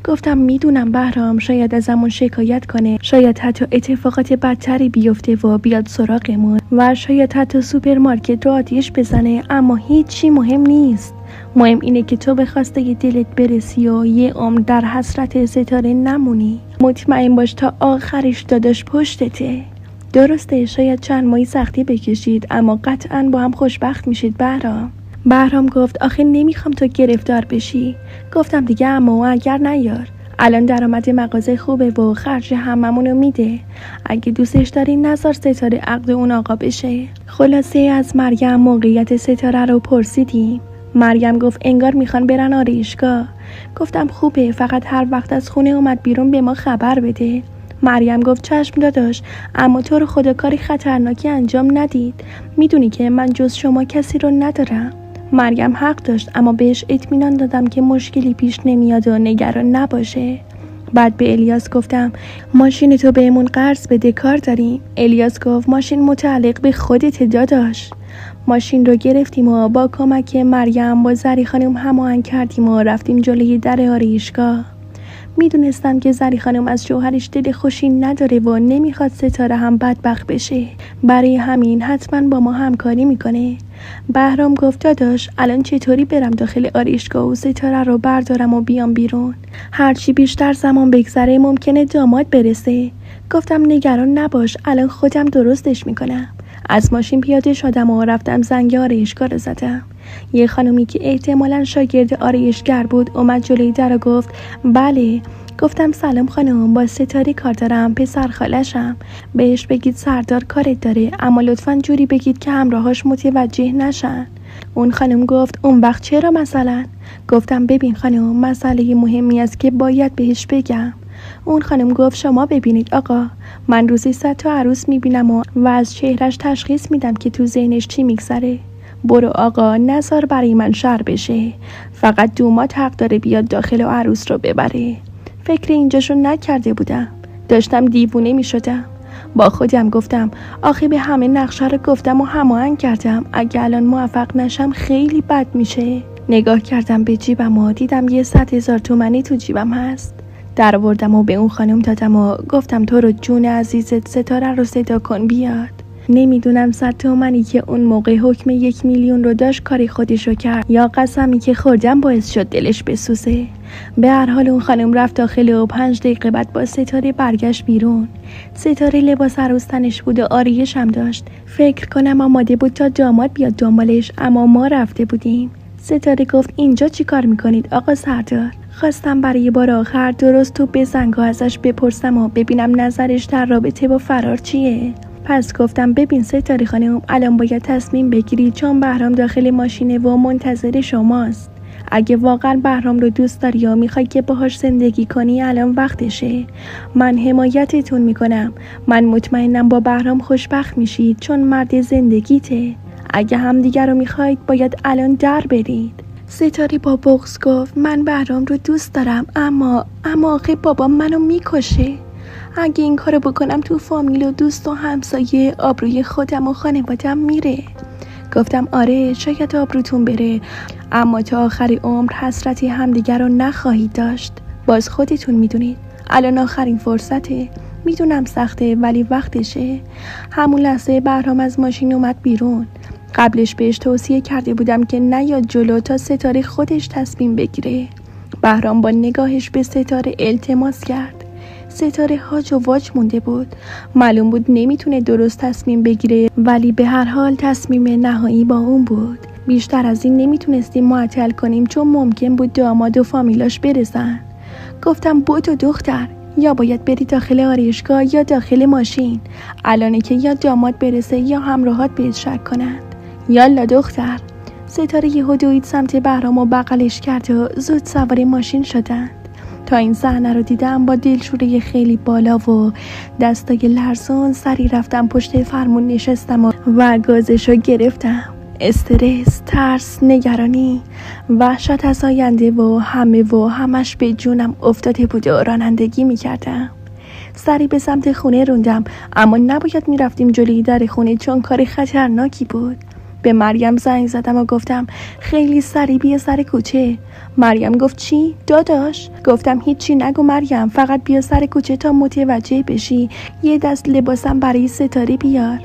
گفتم میدونم بهرام شاید ازمون شکایت کنه، شاید حتی اتفاقات بدتری بیفته و بیاد سراغمون و شاید حتی سوپرمارکت رو آتیش بزنه، اما هیچی مهم نیست. مهم اینه که تو به خواسته دلت برسی و یه عمر در حسرت ستاره نمونی. مطمئن باش تا آخرش داداش پشتته. درسته شاید چند ماهی سختی بکشید اما قطعاً با هم خوشبخت میشید بهرام. بهرام گفت آخه نمیخوام تو گرفتار بشی. گفتم دیگه اما اگر نیار، الان درآمد مغازه خوبه و خرج هممونو میده. اگه دوستش داری نذار ستاره عقد اون آقا بشه. خلاصه از مریم موقعیت ستاره رو پرسیدیم. مریم گفت انگار میخوان برن آرایشگاه. گفتم خوبه، فقط هر وقت از خونه اومد بیرون به ما خبر بده. مریم گفت چشم داداش، اما تو رو خدا کاری خطرناکی انجام ندید. میدونی که من جز شما کسی رو ندارم. مریم حق داشت اما بهش اطمینان دادم که مشکلی پیش نمیاد و نگران نباشه. بعد به الیاس گفتم ماشین تو بهمون قرض بده، کار داریم. الیاس گفت ماشین متعلق به خودت داداش. ماشین رو گرفتیم و با کمک مریم با زری خانم هماهنگ کردیم و رفتیم جلوی در آرایشگاه. میدونستم که زری خانم از شوهرش دل خوشی نداره و نمیخواد ستاره هم بدبخت بشه، برای همین حتما با ما همکاری میکنه. بهرام گفت داداش الان چطوری برم داخل آرایشگاه و ستاره رو بردارم و بیام بیرون؟ هرچی بیشتر زمان بگذره ممکنه داماد برسه. گفتم نگران نباش، الان خودم درستش میکنم. از ماشین پیاده شدم و رفتم زنگ آرایشگاه رو زدم. یه خانومی که احتمالاً شاگرد آرایشگر بود اومد جلوی در و گفت بله. گفتم سلام خانم، با ستاره کار دارم، پسر خالشم. بهش بگید سردار کارت داره اما لطفاً جوری بگید که همراهاش متوجه نشن. اون خانم گفت اون وقت چرا مثلا؟ گفتم ببین خانم، مسئله مهمی است که باید بهش بگم. اون خانم گفت شما ببینید آقا، من روزی 100 تا عروس میبینم و از چهرش تشخیص میدم که تو ذهنش چی میگذره. برو آقا، نذار برای من شر بشه. فقط دومات حق داره بیاد داخل و عروس رو ببره. فکر اینجاشو نکرده بودم، داشتم دیوونه میشدم. با خودم گفتم آخه به همه نقشه رو گفتم و هماهنگ کردم، اگه الان موفق نشم خیلی بد میشه. نگاه کردم به جیبم و دیدم یه 100,000 تومانی تو جیبم هست. در آوردم و به اون خانم دادم و گفتم تو رو جون عزیزت ستاره رو صدا کن بیاد. نمیدونم 100 تومانی که اون موقع حکم 1 میلیون رو داشت کاری خودشو کرد یا قسمی که خوردم باعث شد دلش بسوزه. به هر حال اون خانم رفت داخل و 5 دقیقه بعد با ستاره برگشت بیرون. ستاره لباس عروس تنش بود و آرایش هم داشت. فکر کنم آماده بود تا داماد بیاد دنبالش، اما ما رفته بودیم. ستاره گفت اینجا چی کار میکنید آقا سردار؟ خواستم برای بار آخر درست تو بزنگا ازش بپرسم و ببینم نظرش در رابطه با فرار چیه. پس گفتم ببین ستاره خانم، الان باید تصمیم بگیری چون بهرام داخل ماشینه و منتظر شماست. اگه واقعا بهرام رو دوست داری یا میخوای که باهاش زندگی کنی الان وقتشه. من حمایتتون میکنم. من مطمئنم با بهرام خوشبخت میشید چون مرد زندگیته. اگه همدیگه رو میخواید باید الان در برید. ستاره با بغض گفت من بهرام رو دوست دارم اما آخه بابا منو میکشه. اگه این کارو بکنم تو فامیل و دوست و همسایه آبروی خودم و خانوادم میره. گفتم آره شاید آبروتون بره اما تا آخر عمر حسرتی همدیگر رو نخواهید داشت. باز خودتون میدونید الان آخرین فرصته. میدونم سخته ولی وقتشه. همون لحظه بهرام از ماشین اومد بیرون. قبلش بهش توصیه کرده بودم که نیاد جلو تا ستاره خودش تصمیم بگیره. بهرام با نگاهش به ستاره التماس کرد. ستاره هاج و واج مونده بود. معلوم بود نمیتونه درست تصمیم بگیره ولی به هر حال تصمیم نهایی با اون بود. بیشتر از این نمیتونستیم معطل کنیم چون ممکن بود داماد و فامیلاش برسن. گفتم بدو دختر، یا باید بری داخل آرایشگاه یا داخل ماشین. الانه که یا داماد برسه یا همراهات بهت شک کنند. یالا دختر. ستاره یهو دوید سمت بهرام و بغلش کرد و زود سوار ماشین شدند. تا این صحنه رو دیدم با دلشوره خیلی بالا و دستای لرزون سری رفتم پشت فرمون نشستم و گازشو گرفتم. استرس، ترس، نگرانی، وحشت از آینده و همش به جونم افتاده بود و رانندگی میکردم. سری به سمت خونه روندم، اما نباید میرفتیم جلوی در خونه چون کار خطرناکی بود. به مریم زنگ زدم و گفتم خیلی سری بیا سر کوچه. مریم گفت چی؟ داداش؟ گفتم هیچی نگو مریم، فقط بیا سر کوچه تا متوجه بشی. یه دست لباسم برای ستاره بیار.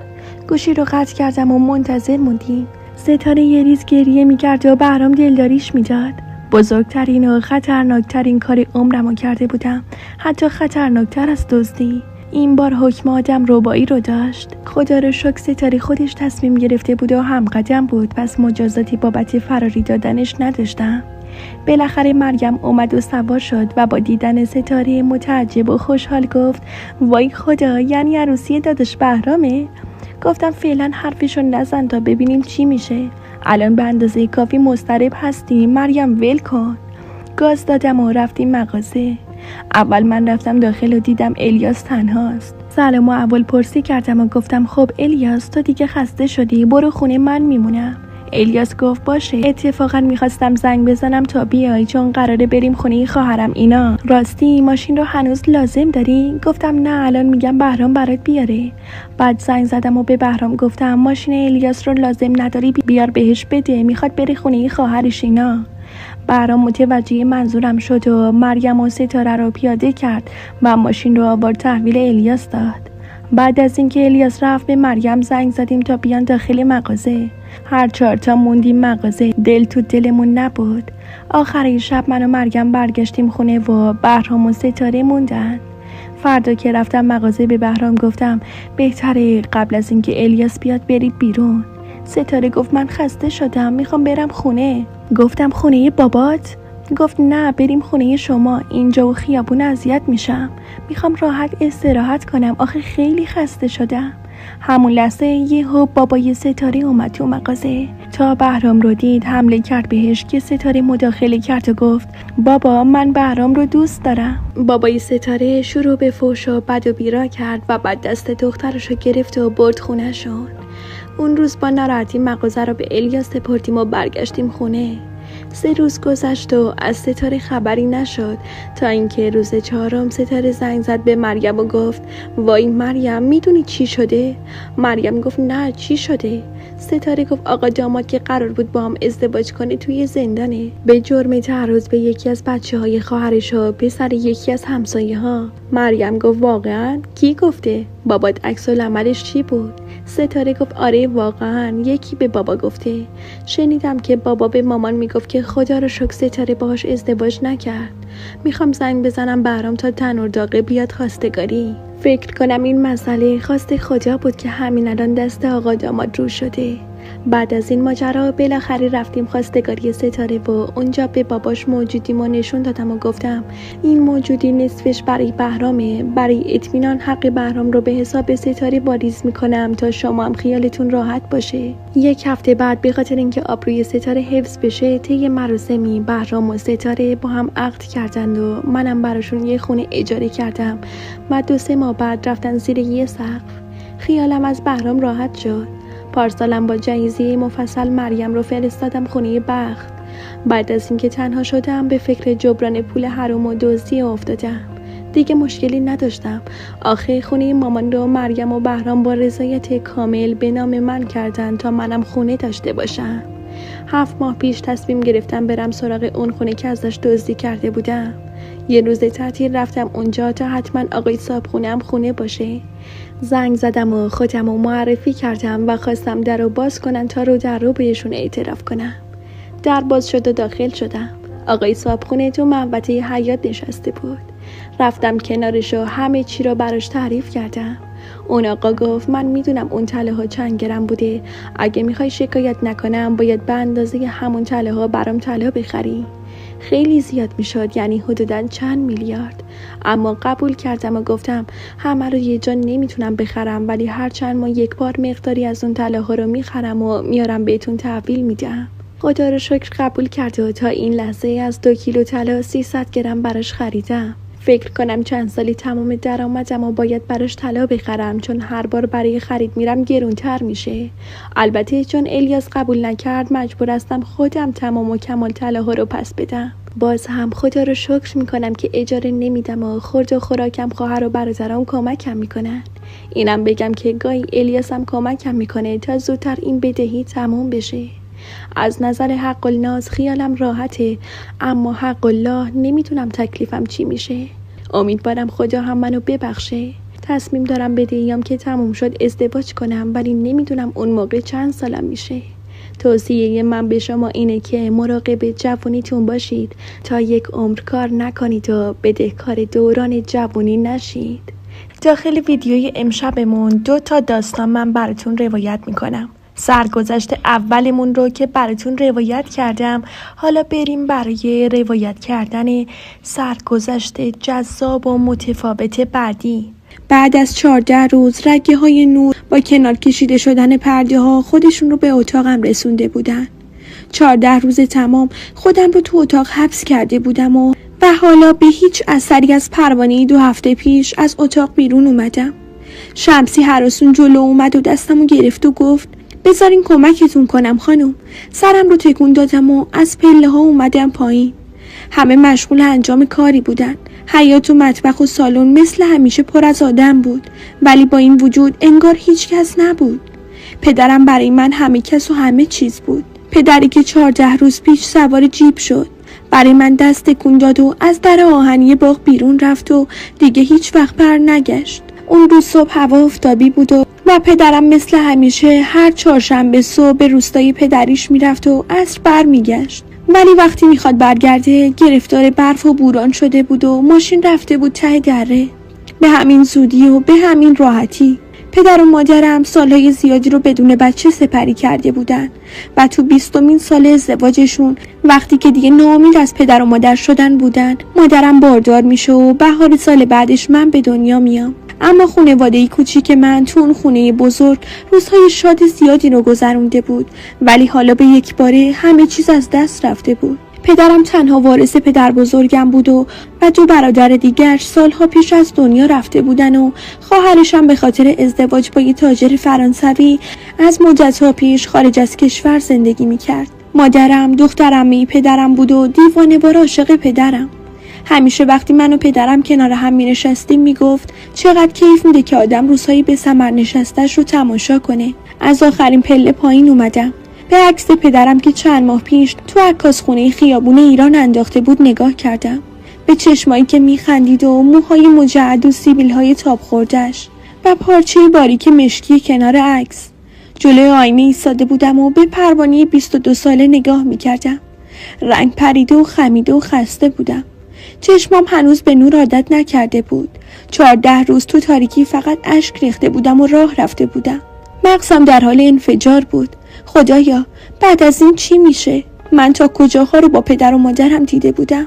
گوشی رو قطع کردم و منتظر موندیم. ستاره یه ریز گریه میکرد و بهرام دلداریش میداد. بزرگترین و خطرناکترین کار عمرمو کرده بودم، حتی خطرناکتر از دزدی. این بار حکم آدم ربایی رو داشت. خدا رو شکر ستاره خودش تصمیم گرفته بود و هم قدم بود، پس مجازاتی بابت فراری دادنش نداشتم. بالاخره مریم اومد و سوار شد و با دیدن ستاره متعجب و خوشحال گفت وای خدا، یعنی عروسی داداش بهرامه؟ گفتم فعلا حرفشو نزن تا ببینیم چی میشه. الان به اندازه کافی مضطرب هستیم، مریم ول کن. گاز دادم و رفتیم مغازه. اول من رفتم داخل و دیدم الیاس تنهاست. سلام و اول پرسی کردم و گفتم خب الیاس تو دیگه خسته شدی، برو خونه من میمونم. الیاس گفت باشه، اتفاقا میخواستم زنگ بزنم تا بیای چون قراره بریم خونه خواهرم اینا. راستی ماشین رو هنوز لازم داری؟ گفتم نه، الان میگم بهرام برات بیاره. بعد زنگ زدم و به بهرام گفتم ماشین الیاس رو لازم نداری، بیار بهش بده، میخواد بره خونه خواهرش اینا. بهرام متوجه منظورم شد و مریم و ستاره رو پیاده کرد و ماشین رو آورد تحویل الیاس داد. بعد از اینکه الیاس رفت به مریم زنگ زدیم تا بیان داخل مغازه. هر 4 تا موندیم مغازه، دل تو دلمون نبود. آخر شب من و مریم برگشتیم خونه و بهرام و ستاره موندن. فردا که رفتم مغازه به بهرام گفتم بهتره قبل از اینکه الیاس بیاد برید بیرون. ستاره گفت من خسته شدم، میخوام برم خونه. گفتم خونه بابات؟ گفت نه، بریم خونه شما، اینجا و خیابون اذیت میشم، میخوام راحت استراحت کنم، آخه خیلی خسته شدم. همون لحظه یهو بابای ستاره اومد تو مغازه. تا بهرام رو دید حمله کرد بهش که ستاره مداخله کرد و گفت بابا من بهرام رو دوست دارم. بابای ستاره شروع به فحش و بد و بیرا کرد و بعد دست دخترش رو گرفت و برد خونه‌شون. اون روز با ناراحتی مغازه رو به الیاس سپردیم و برگشتیم خونه. 3 روز گذشت و از ستاره خبری نشد تا اینکه روز 4 ستاره زنگ زد به مریم و گفت وای مریم، میدونی چی شده؟ مریم گفت نه، چی شده؟ ستاره گفت آقا داماد که قرار بود با هم ازدواج کنه توی زندانه به جرم تعرض به یکی از بچه‌های خواهرش و پسر یکی از همسایه‌ها. مریم گفت واقعا؟ کی گفته؟ بابات عکس‌العملش چی بود؟ ستاره گفت آره واقعا یکی به بابا گفته. شنیدم که بابا به مامان میگفت که خدا رو شکر ستاره باهاش ازدواج نکرد. میخوام زنگ بزنم بهرام تا تنور داغه بیاد خواستگاری. فکر کنم این مسئله خواست خدا بود که همین الان دست آقا داماد رو شده. بعد از این ماجرا بالاخره رفتیم خواستگاری ستاره و اونجا به باباش موجودیمو نشون دادم و گفتم این موجودی نصفش برای بهرامه، برای اطمینان حق بهرام رو به حساب ستاره واریز میکنم تا شما هم خیالتون راحت باشه. 1 هفته بعد به خاطر اینکه آبروی ستاره حفظ بشه طی مراسمی بهرام و ستاره با هم عقد کردند و منم براشون یه خونه اجاره کردم و 2-3 ماه بعد رفتن زیر یه سقف. خیالم از بهرام راحت شد. پارسالم با جهیزیه مفصل مریم رو فرستادم خونه بخت. بعد از اینکه تنها شدم به فکر جبران پول حرام و دزدی افتادم. دیگه مشکلی نداشتم. آخه خونه مامان رو مریم و بهرام با رضایت کامل به نام من کردن تا منم خونه داشته باشم. 7 ماه پیش تصمیم گرفتم برم سراغ اون خونه که ازش دزدی کرده بودم. یه روز تعطیل رفتم اونجا تا حتما آقای صاحب خونه‌ام خونه باشه. زنگ زدم و خودم رو معرفی کردم و خواستم در رو باز کنن تا رو در رو بهشون اعتراف کنم. در باز شد و داخل شدم. آقای صاحب خونه تو محوطه حیاط نشسته بود. رفتم کنارش و همه چی رو براش تعریف کردم. اون آقا گفت من میدونم اون تله ها چند گرم بوده، اگه میخوای شکایت نکنم باید به اندازه همون تله ها برام طلا بخری. خیلی زیاد میشد، یعنی حدوداً چند میلیارد. اما قبول کردم و گفتم همه رو یه جا نمیتونم بخرم، ولی هر چند ماه یک بار مقداری از اون طلا ها رو میخرم و میارم بهتون تحویل میدم. خدا رو شکر قبول کرد و تا این لحظه از 2 کیلو طلا 300 گرم براش خریدم. فکر کنم چند سالی تمام درآمدم و باید براش طلا بخرم، چون هر بار برای خرید میرم گرونتر میشه. البته چون الیاس قبول نکرد مجبور هستم خودم تمام و کمال طلاها رو پس بدم. باز هم خدا رو شکر میکنم که اجاره نمیدم و خورد و خوراکم خواهر و برادرام کمکم میکنن. اینم بگم که گاهی الیاسم کمکم میکنه تا زودتر این بدهی تمام بشه. از نظر حق الناس خیالم راحته، اما حق الله نمیدونم تکلیفم چی میشه. امیدوارم خدا هم منو ببخشه. تصمیم دارم بدهیام که تموم شد ازدواج کنم، ولی نمیدونم اون موقع چند سالم میشه. توصیه من به شما اینه که مراقب جوونیتون باشید تا یک عمر کار نکنید و بدهکار دوران جوونی نشید. داخل ویدیوی امشبمون 2 داستان من براتون روایت میکنم. سرگذشت اولمون رو که براتون روایت کردم، حالا بریم برای روایت کردن سرگذشت جذاب و متفاوت بعدی. بعد از 14 روز رگه های نور با کنار کشیده شدن پرده ها خودشون رو به اتاقم رسونده بودن. 14 روز تمام خودم رو تو اتاق حبس کرده بودم و حالا به هیچ اثری از پروانه 2 هفته پیش از اتاق بیرون اومدم. شمسی هراسون جلو اومد و دستمو گرفت و گفت بذارین کمکتون کنم خانم. سرم رو تکون دادم و از پله ها اومدم پایین. همه مشغول انجام کاری بودن. حیاط و مطبخ و سالن مثل همیشه پر از آدم بود، ولی با این وجود انگار هیچ کس نبود. پدرم برای من همه کس و همه چیز بود. پدری که 14 روز پیش سوار جیپ شد، برای من دست تکون داد و از در آهنی باغ بیرون رفت و دیگه هیچ وقت بر نگشت. اون روز صبح هوا آفتابی بود و پدرم مثل همیشه هر چهارشنبه صبح به روستای پدریش میرفت و عصر برمیگشت. ولی وقتی میخواد برگرده گرفتار برف و بوران شده بود و ماشین رفته بود ته دره. به همین زودی و به همین راحتی. پدر و مادرم سالهای زیادی رو بدون بچه سپری کرده بودن و تو 20مین سال ازدواجشون وقتی که دیگه ناامید از پدر و مادر شدن بودن، مادرم باردار میشه و بهار سال بعدش من به دنیا میام. اما خانواده‌ای کوچیک من تو اون خونه بزرگ روزهای شاد زیادی رو گذرونده بود، ولی حالا به یک باره همه چیز از دست رفته بود. پدرم تنها وارث پدر بزرگم بود و 2 برادر دیگر سالها پیش از دنیا رفته بودن و خواهرشم به خاطر ازدواج با یه تاجر فرانسوی از مدت‌ها پیش خارج از کشور زندگی میکرد. مادرم دختر عمه پدرم بود و دیوانه‌وار عاشق پدرم. همیشه وقتی من و پدرم کنار هم می نشستیم می گفت چقدر کیف میده که آدم روزهایی به ثمر نشستش رو تماشا کنه. از آخرین پله پایین اومدم. به عکس پدرم که چند ماه پیش تو عکاسخونه خیابون ایران انداخته بود نگاه کردم. به چشمایی که می خندید و موهای مجعد و سیبیل‌های تاب خوردش و پارچه باریک مشکی کنار عکس. جلوی آینه ایستاده بودم و به پروانه 22 ساله نگاه می کردم. رنگ پریده و خمیده و خسته بودم. چشمام هنوز به نور عادت نکرده بود. 14 روز تو تاریکی فقط اشک ریخته بودم و راه رفته بودم. مغزم در حال انفجار بود. خدایا بعد از این چی میشه؟ من تا کجاها رو با پدر و مادرم دیده بودم؟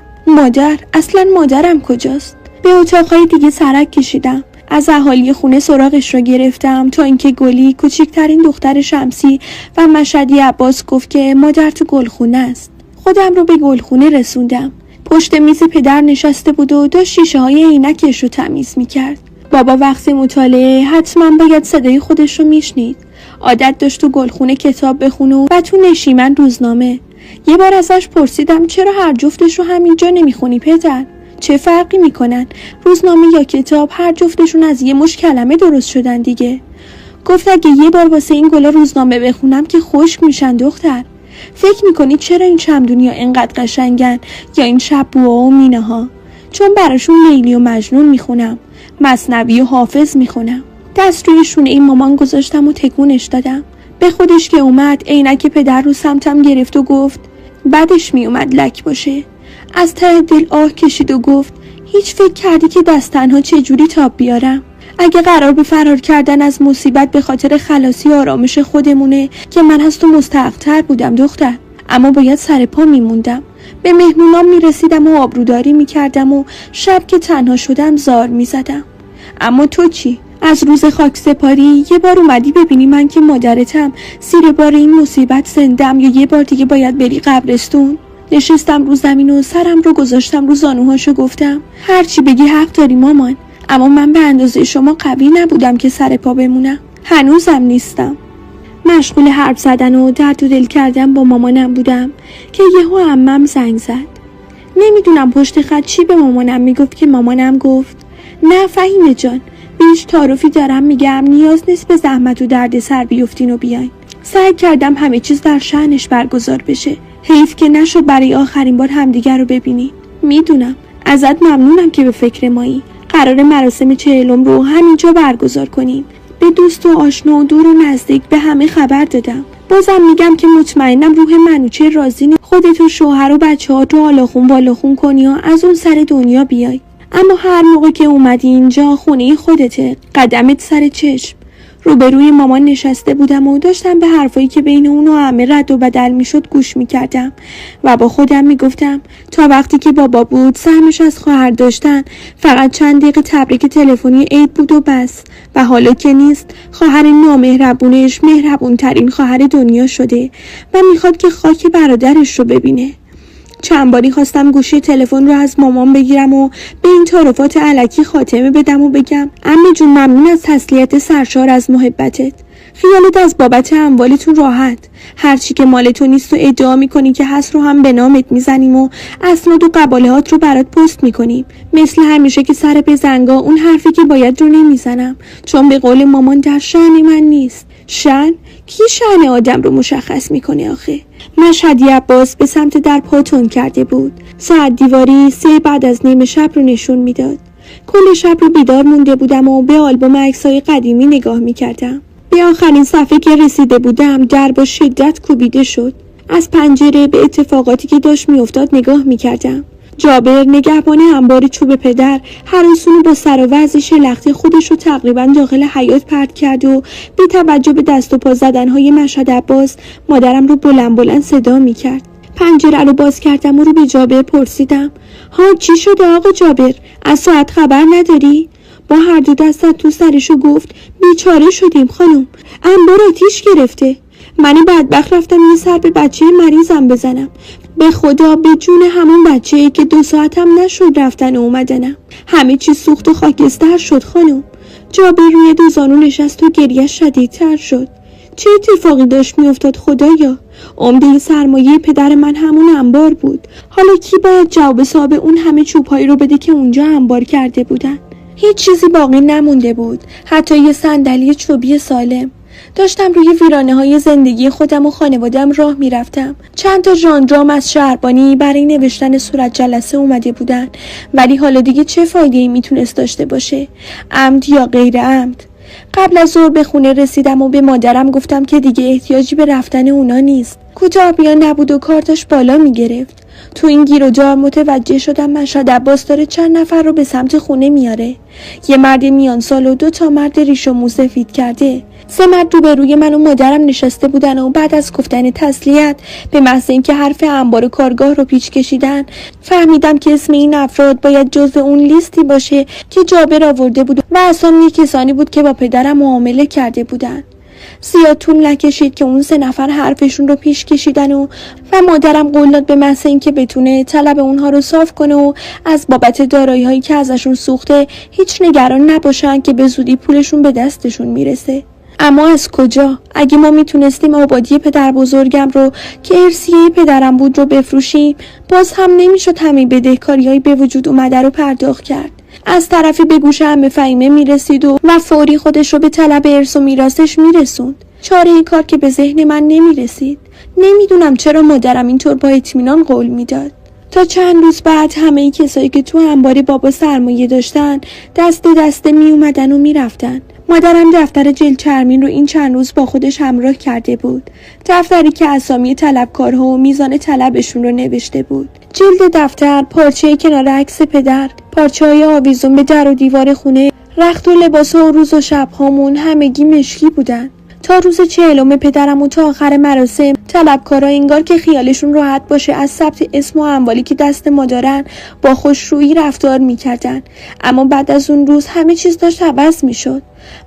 اصلا مادرم کجاست؟ به اتاقهای دیگه سرک کشیدم. از اهالی خونه سراغش رو گرفتم تا اینکه گلی کوچکترین دختر شمسی و مشهدی عباس گفت که مادر تو گلخونه است. خودم رو به گلخونه رسوندم. پشت میز پدر نشسته بود و داشت شیشه های عینکش رو تمیز میکرد. بابا وقت مطالعه حتما باید صدای خودش رو میشنید. عادت داشت تو گلخونه کتاب بخونه و تو نشیمن روزنامه. یه بار ازش پرسیدم چرا هر جفتش رو همینجا نمیخونی پدر؟ چه فرقی میکنن؟ روزنامه یا کتاب هر جفتشون از یه مش کلمه درست شدن دیگه. گفت اگه یه بار واسه این گلا روزنامه بخونم که خشک میشن دختر. فکر میکنی چرا این چمدونیا انقدر قشنگن یا این شبوها و مینه ها؟ چون براشون لیلی و مجنون میخونم، مثنوی و حافظ میخونم. دست روی شونه این مامان گذاشتم و تکونش دادم. به خودش که اومد عینک پدر رو سمتم گرفت و گفت بعدش میومد لک باشه. از ته دل آه کشید و گفت هیچ فکر کردی که دست تنها چجوری تاب بیارم؟ اگه قرار به فرار کردن از مصیبت به خاطر خلاصی آرامش خودمونه که من از تو مستحق‌تر بودم دختر، اما باید سر پا میموندم. به مهمونام میرسیدم و آبروداری میکردم و شب که تنها شدم زار میزدم. اما تو چی؟ از روز خاک سپاری یه بار اومدی ببینی من که مادرتم زیر بار این مصیبت زندم یا یه بار دیگه باید بری قبرستون؟ نشستم رو زمین و سرم رو گذاشتم رو زانوهاشو گفتم هرچی بگی حق داری مامان، اما من به اندازه شما قوی نبودم که سر پا بمونم. هنوزم نیستم. مشغول حرف زدن و درد و دل کردن با مامانم بودم که یهو عمم زنگ زد. نمیدونم پشت خط چی به مامانم میگفت که مامانم گفت نه فهیمه جان، بیش تعارفی دارم میگم، نیاز نیست به زحمت و درد سر بیفتین و بیاین. سعی کردم همه چیز در شأنش برگزار بشه. حیف که نشد برای آخرین بار همدیگر رو ببینی. میدونم، ازت ممنونم که به فکر مایی. قرار مراسم 40 رو همینجا برگزار کنیم. به دوست و آشنا و دور و نزدیک به همه خبر دادم. بازم میگم که مطمئنم روح منوچه راضی خودت و شوهر و بچه‌ها رو آلاخون بالاخون کنی و از اون سر دنیا بیای. اما هر موقع که اومدی اینجا خونه خودته، قدمت سر چشم. روبروی مامان نشسته بودم و داشتم به حرفایی که بین اون و عمه رد و بدل میشد گوش میکردم و با خودم میگفتم تا وقتی که بابا بود سهمش از خواهر داشتن فقط چند دقیقه تبریک تلفنی عید بود و بس، و حالا که نیست خواهر نامهربونش مهربون ترین خواهر دنیا شده و میخواد که خاک برادرش رو ببینه. چند باری خواستم گوشی تلفن رو از مامان بگیرم و به این تعارفات الکی خاتمه بدم و بگم عمه جون ممنون از تسلیت سرشار از محبتت. خیالت از بابت اموالتون راحت. هرچی که مال تو نیست و ادعا میکنی که هست رو هم به نامت میزنیم و اسناد و قبالهات رو برات پست میکنیم. مثل همیشه که سر بزنگا اون حرفی که باید رو نمیزنم، چون به قول مامان در شأن من نیست. شأن؟ کی شأن آدم رو مشخص میکنه آخه؟ مشهدی عباس به سمت در پاتون کرده بود. ساعت دیواری 3 بعد از نیم شب رو نشون میداد. کل شب رو بیدار مونده بودم و به آلبوم عکسای قدیمی نگاه میکردم. به آخرین صفحه که رسیده بودم در با شدت کوبیده شد. از پنجره به اتفاقاتی که داشت میافتاد نگاه میکردم. جابر نگهبان انبار چوب پدر هراسونو با سر و وضع شلختی خودش رو تقریبا داخل حیاط پرت کرد و بی توجه به دست و پا زدنهای مشهد عباس مادرم رو بلند بلند صدا میکرد. پنجره رو باز کردم و رو به جابر پرسیدم ها چی شده آقا جابر؟ از ساعت خبر نداری؟ با هر دو دستت تو سرشو گفت بیچاره شدیم خانم، انبار آتیش گرفته. من بدبخت رفتم یه سر به بچه مریضم بزنم. به خدا به جون همون بچه‌ای که 2 ساعتم نشد رفتن و اومدنم. همه چیز سوخت و خاکستر شد خانم. جابر روی 2 زانو نشست و گریه شدیدتر شد. چه اتفاقی داشت میافتاد خدایا؟ عمده سرمایه پدر من همون انبار بود. حالا کی باید جواب صاحب اون همه چوب‌هایی رو بده که اونجا انبار کرده بودن؟ هیچ چیزی باقی نمونده بود، حتی یه صندلی چوبی سالم. داشتم روی ویرانه‌های زندگی خودم و خانواده‌ام راه می‌رفتم. چند تا ژاندارم از شهربانی برای نوشتن صورت جلسه اومده بودن، ولی حالا دیگه چه فایده‌ای میتونست داشته باشه؟ عمد یا غیر عمد؟ قبل از ظهر به خونه رسیدم و به مادرم گفتم که دیگه احتیاجی به رفتن اونا نیست. کوتاه بیان نبود و کارتش بالا می‌گرفت. تو این گیر و دار متوجه شدم مشهد عباس داره چند نفر رو به سمت خونه میاره. یه مرد میان سال و 2 تا مرد ریش و مو سفید کرده. 3 مرد روبروی من و مادرم نشسته بودن و بعد از گفتن تسلیت به محض اینکه حرف انبار کارگاه رو پیچ کشیدن فهمیدم که اسم این افراد باید جزو اون لیستی باشه که جابر آورده بود و اسامی کسانی بود که با پدرم معامله کرده بودن. زیاد طول نکشید که اون 3 نفر حرفشون رو پیش کشیدن و مادرم قول داد به محض اینکه بتونه طلب اونها رو صاف کنه و از بابت دارایی‌هایی که ازشون سوخته هیچ نگران نباشن که به زودی پولشون به دستشون میرسه. اما از کجا؟ اگه ما میتونستیم آبادی پدر بزرگم رو که ارثیه پدرم بود رو بفروشیم، باز هم نمیشد همه بدهکاری‌های به وجود اومده رو پرداخت کرد. از طرفی به گوش عمه فهیمه میرسید و فوری خودش رو به طلب ارث و میراثش میرسوند. چاره این کار که به ذهن من نمیرسید. نمیدونم چرا مادرم اینطور با اطمینان قول میداد. تا چند روز بعد همه این کسایی که تو انبار بابا سرمایه داشتن دسته دسته می اومدن و می رفتن. مادرم دفتر جلد چرمین رو این چند روز با خودش همراه کرده بود. دفتری که اسامی طلبکارها و میزان طلبشون رو نوشته بود. جلد دفتر، پارچه کنار عکس پدر، پارچه‌های آویزون به در و دیوار خونه، رخت و لباس و روز و شب‌هامون همگی مشکی بودن. تا روز 40 پدرم و تا آخر مراسم طلبکارا انگار که خیالشون راحت باشه از ثبت اسم و اموالی که دست ما دارن با خوشرویی رفتار میکردن. اما بعد از اون روز همه چیز داشت عوض میشد.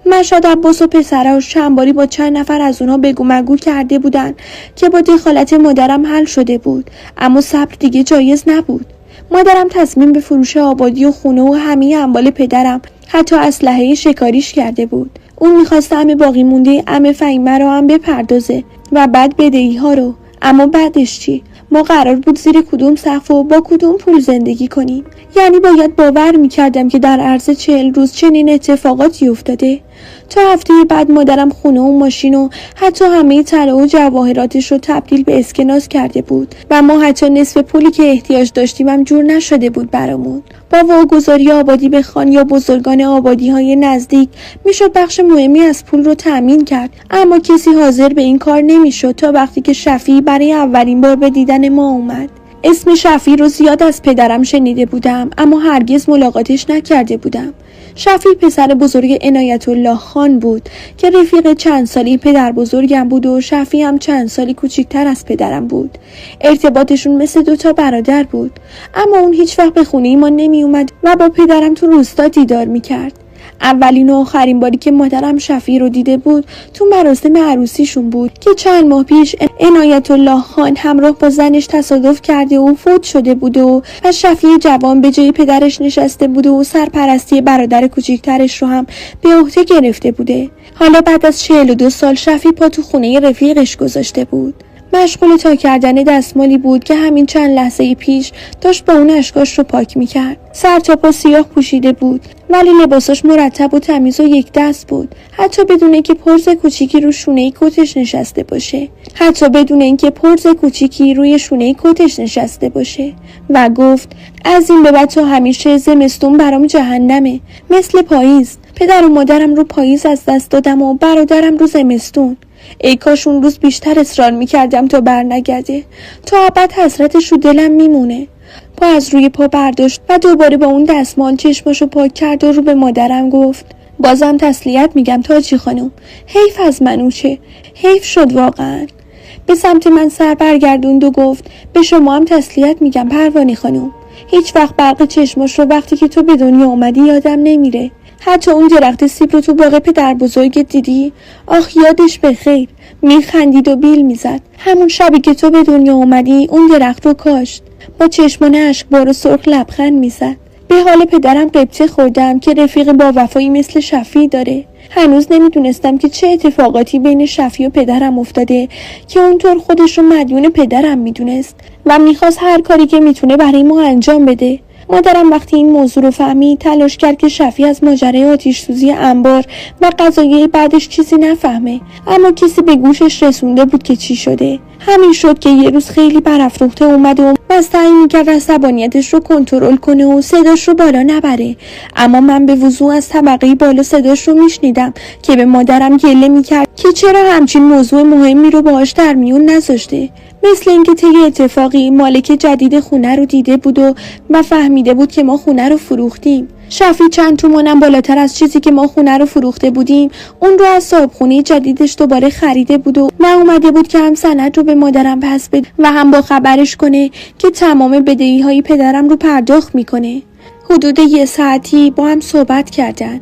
مشهد عباس و پسراش چند باری با چند نفر از اونها بگو مگو کرده بودن که با دخالت مادرم حل شده بود، اما صبر دیگه جایز نبود. مادرم تصمیم به فروش آبادی و خونه و همه اموال پدرم، حتی اسلحه شکاریش کرده بود. اون میخواست همه باقی مونده فهیمه رو هم بپردازه و بعد بدهی ها رو. اما بعدش چی؟ ما قرار بود زیر کدوم سقف و با کدوم پول زندگی کنیم؟ یعنی باید باور میکردم که در عرض 40 روز چنین اتفاقاتی افتاده. تا هفته بعد مادرم خونه و ماشین و حتی همه طلا و جواهراتش رو تبدیل به اسکناس کرده بود و ما حتی نصف پولی که احتیاج داشتیم هم جور نشده بود برامون. با واگذاری آبادی به خان یا بزرگان آبادی های نزدیک میشد بخش مهمی از پول رو تأمین کرد، اما کسی حاضر به این کار نمیشد تا وقتی که شفیع برای اولین بار به دیدن ما اومد. اسم شفیع رو زیاد از پدرم شنیده بودم اما هرگز ملاقاتش نکرده بودم. شفیع پسر بزرگ عنایت الله خان بود که رفیق چند سالی پدر بزرگم بود و شفیع هم چند سالی کوچکتر از پدرم بود. ارتباطشون مثل 2 برادر بود، اما اون هیچ وقت به خونه ما نمی اومد و با پدرم تو روستا دیدار می کرد. اولین و آخرین باری که مادرم شفیع رو دیده بود تو مراسم عروسیشون بود که چند ماه پیش عنایت الله خان همراه با زنش تصادف کرده و فوت شده بود و شفیع جوان به جای پدرش نشسته بود و سرپرستی برادر کوچیکترش رو هم به عهده گرفته بوده. حالا بعد از 42 سال شفیع پا تو خونه رفیقش گذاشته بود. مشغول تا کردن دستمالی بود که همین چند لحظه پیش داشت با اون اشکاش رو پاک میکرد. سر تا پا سیاه پوشیده بود ولی لباساش مرتب و تمیز و یک دست بود، حتی بدون اینکه پرز کوچیکی رو شونه کتش نشسته باشه. و گفت از این به بعد تا همیشه زمستون برام جهنمه، مثل پاییز. پدر و مادرم رو پاییز از دست دادم و برادرم رو زمستون. ای کاش اون روز بیشتر اصرار میکردم تا بر نگرده. تا ابد حسرتش رو دلم میمونه. پا از روی پا برداشت و دوباره با اون دستمال چشماشو پاک کرد و رو به مادرم گفت بازم تسلیت میگم تاجی خانم، حیف از منوچه، حیف شد واقعا. به سمت من سر برگردوند و گفت به شما هم تسلیت میگم پروانه خانم. هیچ وقت برق چشماش رو وقتی که تو به دنیا اومدی یادم نمیره. حتی اون درخت سیب رو تو باغ پدر بزرگت دیدی؟ آخ یادش بخیر. میخندید و بیل میزد. همون شبی که تو به دنیا اومدی اون درخت رو کاشت. با چشمان اشکبار و سرخ لبخند میزد. به حال پدرم قبطه خوردم که رفیق با وفایی مثل شفیع داره. هنوز نمیدونستم که چه اتفاقاتی بین شفیع و پدرم افتاده که اونطور خودش رو مدیون پدرم میدونست و میخواست هر کاری که میتونه برای ما انجام بده. مادرم وقتی این موضوع رو فهمید تلاش کرد که شفیع از ماجرای آتش سوزی انبار و قضایای بعدش چیزی نفهمه، اما کسی به گوشش رسونده بود که چی شده. همین شد که یه روز خیلی برافروخته اومد و سعی میکرد عصبانیتش رو کنترل کنه و صداش رو بالا نبره، اما من به وضوح از طبقه بالا صداش رو میشنیدم که به مادرم گله میکرد که چرا همچین موضوع مهمی رو باهاش در میون نذاشته. مثل اینکه طی اتفاقی مالک جدید خونه رو دیده بود و فهمیده بود که ما خونه رو فروختیم. شفیع چند تومانم بالاتر از چیزی که ما خونه رو فروخته بودیم اون رو از صاحبخونه جدیدش دوباره خریده بود و اومده بود که هم سند رو به مادرم پس بده و هم با خبرش کنه که تمام بدهی های پدرم رو پرداخت میکنه. حدود 1 ساعتی با هم صحبت کردن.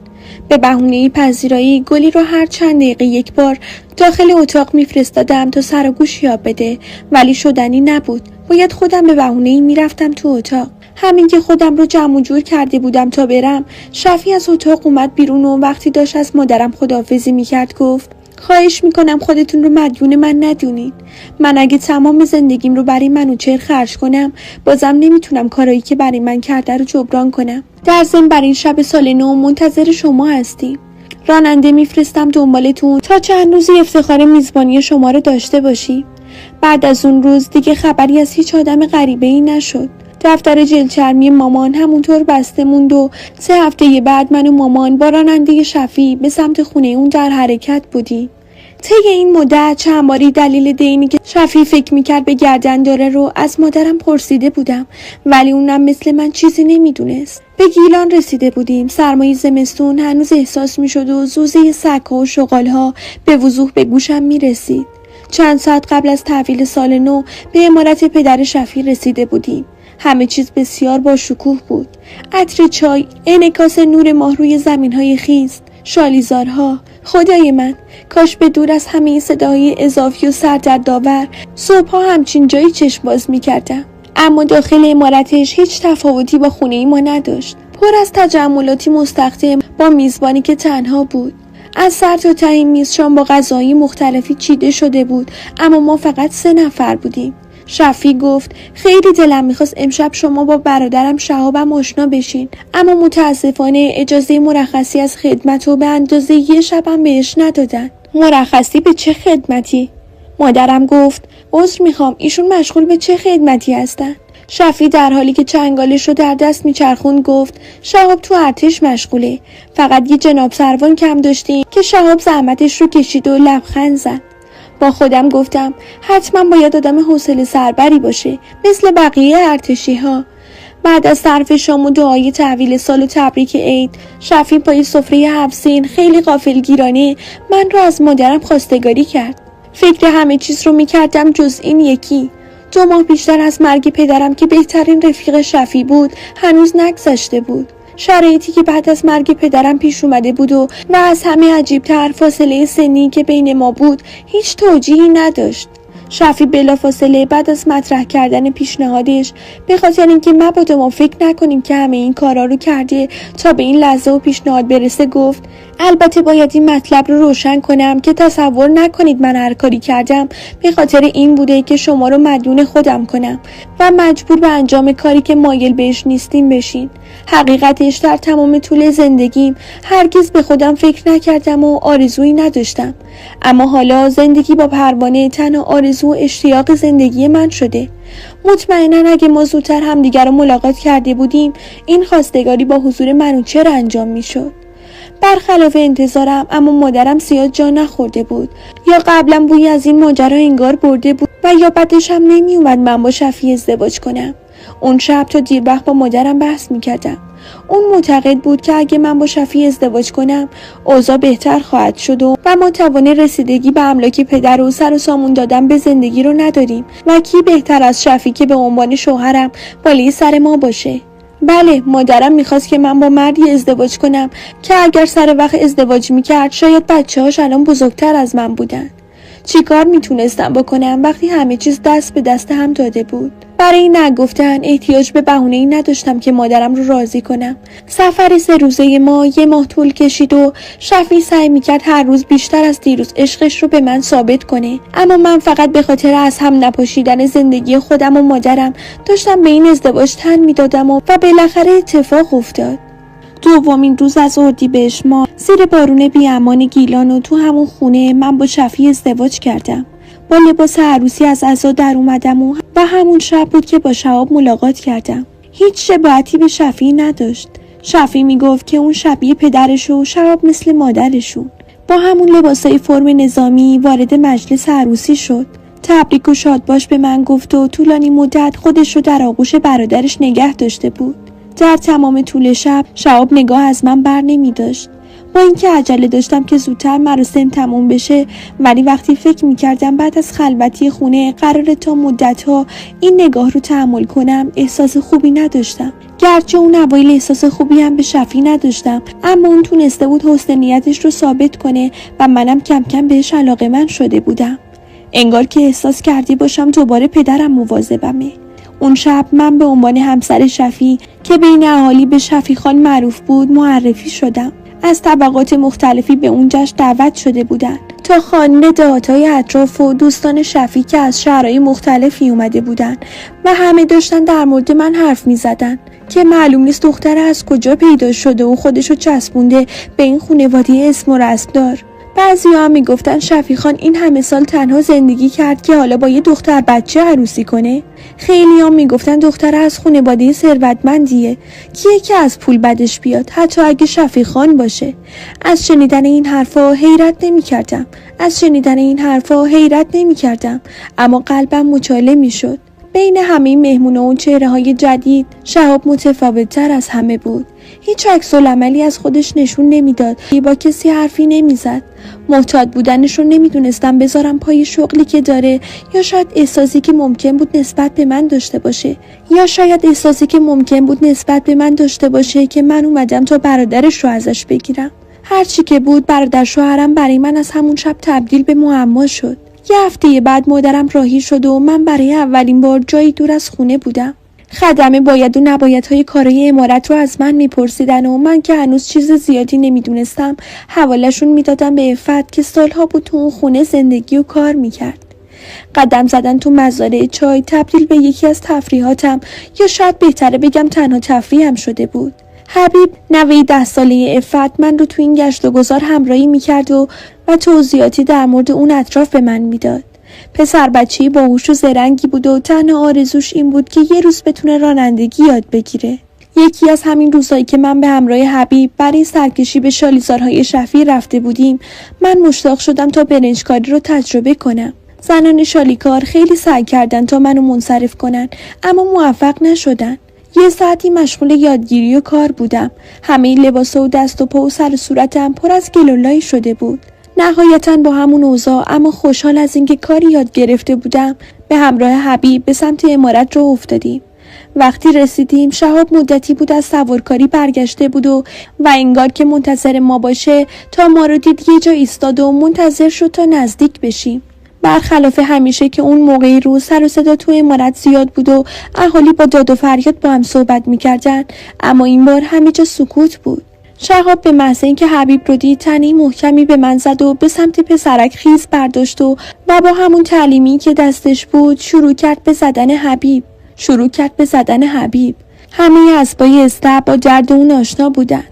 به بهونه پذیرایی گلی رو هر چند دقیقه یک بار داخل اتاق میفرستادم تا سر و گوش یاب بده، ولی شدنی نبود. باید خودم به بهونه‌ای میرفتم تو اتاق. همین که خودم رو جمع و جور کرده بودم تا برم، شفیع از اتاق اومد بیرون و وقتی داشت از مادرم خداحافظی میکرد گفت خواهش میکنم خودتون رو مدیون من ندونین. من اگه تمام زندگیم رو برای منوچهر خرج کنم بازم نمیتونم کارایی که برای من کرده رو جبران کنم. در ضمن برای شب سال نو منتظر شما هستیم. راننده میفرستم دنبالتون تا چند روزی افتخار میزبانی شما رو داشته باشیم. بعد از اون روز دیگه خبری از هیچ آدم غریبه‌ای نشد. دفتر جلچرمی مامان همونطور بسته موند و 3 هفته بعد من و مامان با راننده شفیع به سمت خونه اون در حرکت بودیم. طی این مدت چند باری دلیل دینی که شفیع فکر میکرد به گردن داره رو از مادرم پرسیده بودم، ولی اونم مثل من چیزی نمیدونست. به گیلان رسیده بودیم. سرمای زمستون هنوز احساس میشد و زوزه سگ‌ها و شغال‌ها به وضوح به گوشم میرسید. چند ساعت قبل از تحویل سال نو به عمارت پدر شفیع رسیده بودیم. همه چیز بسیار با شکوه بود. عطر چای، انعکاس نور ماه روی زمین‌های خیس، شالیزارها. خدای من، کاش به دور از همه این صداهای اضافی و سردردآور صبح‌ها همچین جایی چشم باز می‌کردم. اما داخل عمارتش هیچ تفاوتی با خونه ای ما نداشت. پر از تجملاتی مستخدم با میزبانی که تنها بود. از سر تا ته میز شام با غذاهای مختلفی چیده شده بود، اما ما فقط 3 نفر بودیم. شفیع گفت خیلی دلم میخواست امشب شما با برادرم شهابم آشنا بشین، اما متاسفانه اجازه مرخصی از خدمت رو به اندازه یه شبم بهش ندادن. مرخصی به چه خدمتی؟ مادرم گفت عذر میخوام، ایشون مشغول به چه خدمتی هستن؟ شفیع در حالی که چنگالش رو در دست میچرخوند گفت شهاب تو ارتش مشغوله، فقط یه جناب سروان کم داشتیم که شهاب زحمتش رو کشید و لبخند زد. با خودم گفتم حتما باید آدم حوصله سربری باشه مثل بقیه ارتشی ها. بعد از صرف شام و دعای تحویل سال و تبریک عید، شفیع پای سفره 7 سین خیلی غافلگیرانه من رو از مادرم خواستگاری کرد. فکر همه چیز رو میکردم جز این یکی. 2 ماه بیشتر از مرگ پدرم که بهترین رفیق شفیع بود هنوز نگذشته بود. شرایطی که بعد از مرگ پدرم پیش اومده بود و از همه عجیب‌تر فاصله سنی که بین ما بود هیچ توجیهی نداشت. شفیع بلافاصله بعد از مطرح کردن پیشنهادش به خاطر اینکه مبادا ما فکر نکنیم که همه این کارا رو کرده تا به این لحظه و پیشنهاد برسه گفت البته باید این مطلب رو روشن کنم که تصور نکنید من هر کاری کردم به خاطر این بوده که شما رو مدیون خودم کنم و مجبور به انجام کاری که مایل بهش نیستیم بشین. حقیقتش در تمام طول زندگیم هرگز به خودم فکر نکردم و آرزویی نداشتم، اما حالا زندگی با پروانه تنها آرزو و اشتیاق زندگی من شده. مطمئنا اگه ما زودتر همدیگر رو ملاقات کرده بودیم این خواستگاری با حضور منوچهر انجام میشد. برخلاف انتظارم اما مادرم زیاد جا نخورده بود، یا قبلا بوی از این ماجرا انگار برده بود و یا بعدش هم نمی اومد من با شفیع ازدواج کنم. اون شب تا دیر وقت با مادرم بحث میکردم. اون معتقد بود که اگه من با شفیع ازدواج کنم اوضاع بهتر خواهد شد و ما توان رسیدگی به املاک پدر و سر و سامون دادن به زندگی رو نداریم و کی بهتر از شفیع که به عنوان شوهرم بالای سر ما باشه. بله، مادرم میخواست که من با مردی ازدواج کنم که اگر سر وقت ازدواج میکرد شاید بچه‌هاش الان بزرگتر از من بودن. چیکار میتونستم بکنم وقتی همه چیز دست به دست هم داده بود؟ برای نگفتن احتیاج به بهونه‌ای نداشتم که مادرم رو راضی کنم. سفر 3 روزه ما 1 ماه طول کشید و شفیع سعی میکرد هر روز بیشتر از دیروز عشقش رو به من ثابت کنه، اما من فقط به خاطر از هم نپاشیدن زندگی خودم و مادرم داشتم به این ازدواج تن میدادم و بالاخره اتفاق افتاد. 2مین روز از اردیبهشت ماه زیر بارون بی‌امان گیلان و تو همون خونه من با شفیع ازدواج کردم. با لباس عروسی از عزا در اومدم و همون شب بود که با شهاب ملاقات کردم. هیچ شباهتی به شفیع نداشت. شفیع میگفت که اون شبیه پدرش و شهاب مثل مادرشون. با همون لباسای فرم نظامی وارد مجلس عروسی شد. تبریک و شادباش به من گفت و طولانی مدت خودش رو در آغوش برادرش نگه داشته بود. در تمام طول شب شهاب نگاه از من بر نمی داشت. با اینکه عجله داشتم که زودتر مراسم تموم بشه، ولی وقتی فکر میکردم بعد از خلوتی خونه قراره تا مدتها این نگاه رو تحمل کنم احساس خوبی نداشتم. گرچه اون اوایل احساس خوبی هم به شفیع نداشتم، اما اون تونسته بود حسن نیتش رو ثابت کنه و منم کم کم بهش علاقه‌مند شده بودم. انگار که احساس کردی باشم دوباره پدرم مواظبمه. اون شب من به عنوان همسر شفیع که بین اهالی به شفیع خان معروف بود معرفی شدم. از طبقات مختلفی به اون جشن دعوت شده بودن، تا خانه دهاتای اطراف و دوستان شفیع که از شهرهای مختلفی اومده بودن و همه داشتن در مورد من حرف می زدن که معلوم نیست دختر از کجا پیدا شده و خودشو چسبونده به این خانواده اسم و رسمدار. بعضی‌ها هم میگفتن شفیع خان این همه سال تنها زندگی کرد که حالا با یه دختر بچه عروسی کنه. خیلی هم میگفتن دختر از خانواده ثروتمندیه، کیه که از پول بدش بیاد، حتی اگه شفیع خان باشه. از شنیدن این حرفا حیرت نمی‌کردم، اما قلبم مچاله میشد. بین همه مهمونا و چهره‌های جدید، شهاب متفاوت‌تر از همه بود. هیچ عکس‌العملی از خودش نشون نمیداد، با کسی حرفی نمیزد. محتاط بودنش رو نمیدونستم بذارم پای شغلی که داره، یا شاید احساسی که ممکن بود نسبت به من داشته باشه که من اومدم تا برادرش رو ازش بگیرم. هرچی که بود، برادر شوهرم برای من از همون شب تبدیل به معما شد. یه هفته بعد مادرم راهی شد و من برای اولین بار جایی دور از خونه بودم. خدمه باید و نبایدهای کارای عمارت رو از من میپرسیدن و من که هنوز چیز زیادی نمیدونستم حوالشون میدادم به عفت که سالها بود تو اون خونه زندگی و کار میکرد. قدم زدن تو مزارع چای تبدیل به یکی از تفریحاتم، یا شاید بهتره بگم تنها تفریحم شده بود. حبیب نوه 10 ساله عفت من رو تو این گشت و گذار همراهی میکرد و توضیحاتی در مورد اون اطراف به من میداد. پسر بچه‌ای باهوش و زرنگی بود و تنها آرزوش این بود که یه روز بتونه رانندگی یاد بگیره. یکی از همین روزایی که من به همراه حبیب برای سرکشی به شالیزارهای شفیع رفته بودیم، من مشتاق شدم تا برنجکاری رو تجربه کنم. زنان شالیکار خیلی سعی کردن تا منو منصرف کنن، اما موفق نشدن. یه ساعتی مشغول یادگیری و کار بودم. همه لباسا و دست و پا و سر و صورتم پر از گلولایی شده بود. نهایتاً با همون اوضاع، اما خوشحال از اینکه کاری یاد گرفته بودم، به همراه حبیب به سمت عمارت راه افتادیم. وقتی رسیدیم، شهاب مدتی بود از سوارکاری برگشته بود و انگار که منتظر ما باشه تا ما رو دید یه جا ایستاد و منتظر شد تا نزدیک بشیم. برخلاف همیشه که اون موقعی روز سر و صدا تو عمارت زیاد بود و اهالی با داد و فریاد با هم صحبت میکردن، اما این بار همه جا سکوت بود. شهاب به محض اینکه حبیب رو دید تنی محکمی به من زد و به سمت پسرک خیز برداشت و با همون تعلیمی که دستش بود شروع کرد به زدن حبیب. همه اسبای اسطبل با درد اون آشنا بودن.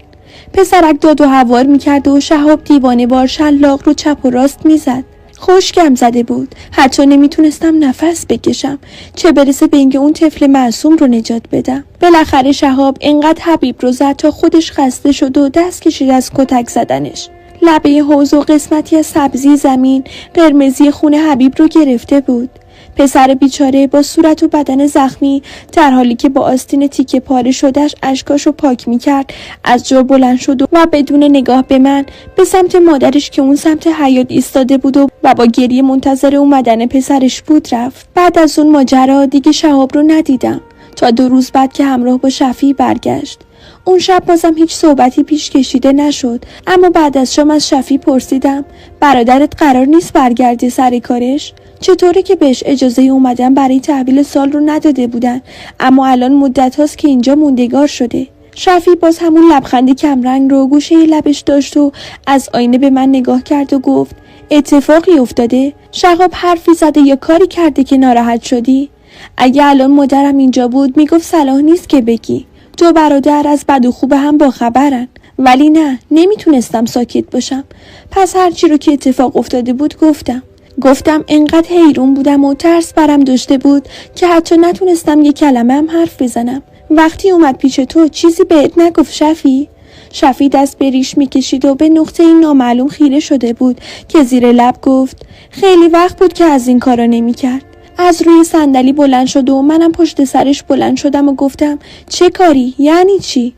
پسرک داد و هوار میکرد و شهاب دیوانه وار شلاق رو چپ و راست میزد. خشکم زده بود، حتی نمیتونستم نفس بکشم، چه برسه به اینکه اون طفل معصوم رو نجات بدم. بالاخره شهاب انقدر حبیب رو زد تا خودش خسته شد و دست کشید از کتک زدنش. لبه حوض و قسمتی از سبزی زمین قرمزی خون حبیب رو گرفته بود. پسر بیچاره با صورت و بدن زخمی در حالی که با آستین تیکه پاره شدهش اشکاشو پاک میکرد از جا بلند شد و بدون نگاه به من به سمت مادرش که اون سمت حیاط ایستاده بود و با گریه منتظر اومدن پسرش بود رفت. بعد از اون ماجرا دیگه شهاب رو ندیدم تا 2 روز بعد که همراه با شفیع برگشت. اون شب بازم هیچ صحبتی پیش کشیده نشد، اما بعد از شام از شفیع پرسیدم برادرت قرار نیست برگرده سر کارش؟ چطوره که بهش اجازه اومدن برای تحویل سال رو نداده بودن، اما الان مدت هاست که اینجا موندگار شده؟ شفیع باز همون لبخند کمرنگ رو گوشه لبش داشت و از آینه به من نگاه کرد و گفت اتفاقی افتاده؟ شهاب حرفی زده یا کاری کرده که ناراحت شدی؟ اگه الان مادرم اینجا بود میگفت صلاح نیست که بگی. 2 برادر از بد و خوب هم با خبرن. ولی نه، نمیتونستم ساکت باشم. پس هرچی رو که اتفاق افتاده بود گفتم. انقدر حیرون بودم و ترس برم داشته بود که حتی نتونستم یک کلمه هم حرف بزنم. وقتی اومد پیش تو چیزی بهت نگفت شفیع؟ شفیع دست به ریش میکشید و به نقطه این نامعلوم خیره شده بود که زیر لب گفت خیلی وقت بود که از این کارا نمیکرد. از روی صندلی بلند شد و منم پشت سرش بلند شدم و گفتم چه کاری؟ یعنی چی؟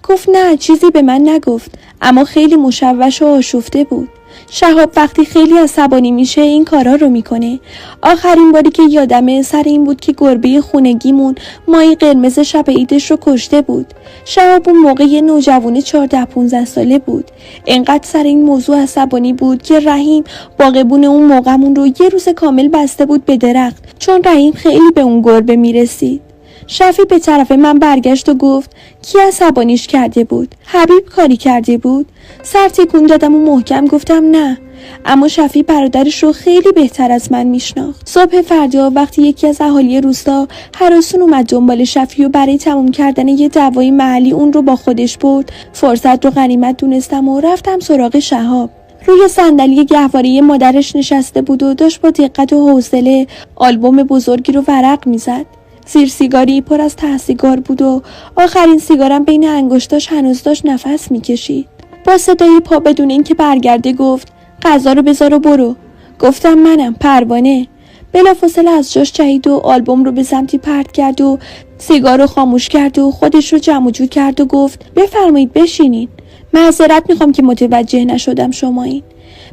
گفت نه، چیزی به من نگفت، اما خیلی مشوش و آشفته بود. شهاب وقتی خیلی عصبانی میشه این کارا رو میکنه. آخرین باری که یادمه سر این بود که گربه خونگیمون ماهی قرمز شب عیدش رو کشته بود. شهاب اون موقع یه نوجوان 14-15 ساله بود. انقدر سر این موضوع عصبانی بود که رحیم باغبون اون موقعمون رو یه روز کامل بسته بود به درخت، چون رحیم خیلی به اون گربه میرسید. شفیع به طرف من برگشت و گفت کی عصبانیش کرده بود؟ حبیب کاری کرده بود؟ سر تکون دادم و محکم گفتم نه، اما شفیع برادرش رو خیلی بهتر از من میشناخت. صبح فردا وقتی یکی از اهالی روستا هراسون اومد دنبال شفیع و برای تموم کردن یه دعوای محلی اون رو با خودش برد، فرصت رو غنیمت دونستم و رفتم سراغ شهاب. روی صندلی گهواره مادرش نشسته بود و داشت با دقت و حوصله آلبوم بزرگی رو ورق میزد. زیر سیگاری پر از ته سیگار بود و آخرین سیگارم بین انگشتاش هنوز داشت نفس میکشید. با صدای پا بدون اینکه برگرده گفت غذا رو بذار و برو. گفتم منم پروانه. بلافاصله از جاش جهید و آلبوم رو به سمتی پرت کرد و سیگار رو خاموش کرد و خودش رو جمع جور کرد و گفت بفرمایید بشینین. معذرت میخوام که متوجه نشدم شمایین.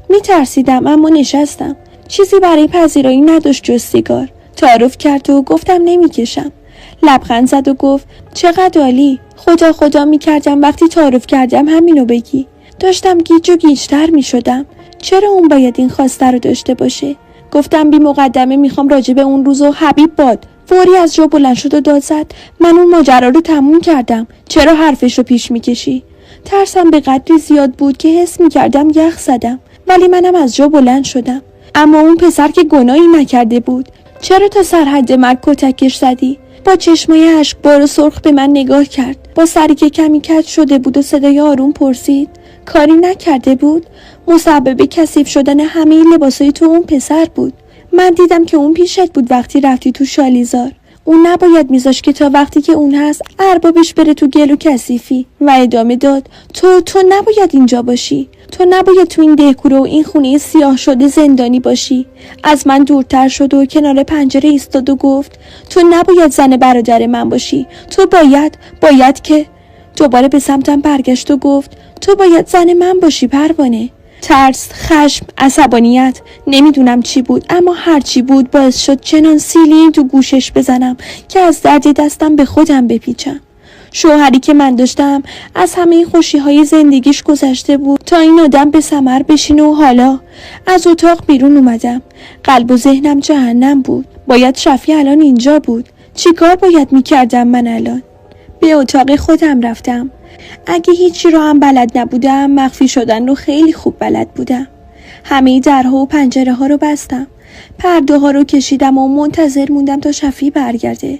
میترسیدم اما نشستم. چیزی برای پذیرایی نداشت جز سیگار. تعارف کرد و گفتم نمیکشم. لبخند زد و گفت چقدر عالی. خدا میکردم وقتی تعارف کردم همینو بگی. داشتم گیج و گیجتر میشدم. چرا اون باید این خواسته رو داشته باشه؟ گفتم بی مقدمه میخوام راجع به اون روز و حبیب باد. فوری از جا بلند شد و داد زد من اون ماجرا رو تموم کردم. چرا حرفش رو پیش میکشی؟ ترسم به قدری زیاد بود که حس میکردم یخ زدم. ولی منم از جا بلند شدم. اما اون پسر که گناهی نکرده بود. چرا تا سرحد مرگ کتکش زدی؟ با چشمای اشکبار و سرخ به من نگاه کرد. با سری که کمی کج شده بود و صدای آروم پرسید کاری نکرده بود؟ مسبب کثیف شدن همه لباسای تو اون پسر بود. من دیدم که اون پیشت بود وقتی رفتی تو شالیزار. اون نباید میذاش که تا وقتی که اون هست اربابش بره تو گل و کثیفی. و ادامه داد تو نباید اینجا باشی. تو نباید تو این دهکوره و این خونه سیاه شده زندانی باشی. از من دورتر شد و کنار پنجره ایستاد و گفت تو نباید زن برادر من باشی. تو باید که. دوباره به سمتم برگشت و گفت تو باید زن من باشی پروانه. ترس، خشم، عصبانیت، نمیدونم چی بود اما هر چی بود باعث شد چنان سیلی تو گوشش بزنم که از درد دستم به خودم بپیچم. شوهری که من داشتم از همه خوشی‌های زندگیش گذشته بود تا این آدم به ثمر بشینه و حالا از اتاق بیرون اومدم. قلب و ذهنم جهنم بود. باید شفی الان اینجا بود. چی کار باید میکردم من الان؟ به اتاق خودم رفتم. اگه هیچی رو هم بلد نبودم مخفی شدن رو خیلی خوب بلد بودم. همه درها و پنجره ها رو بستم. پرده ها رو کشیدم و منتظر موندم تا شفی برگرده.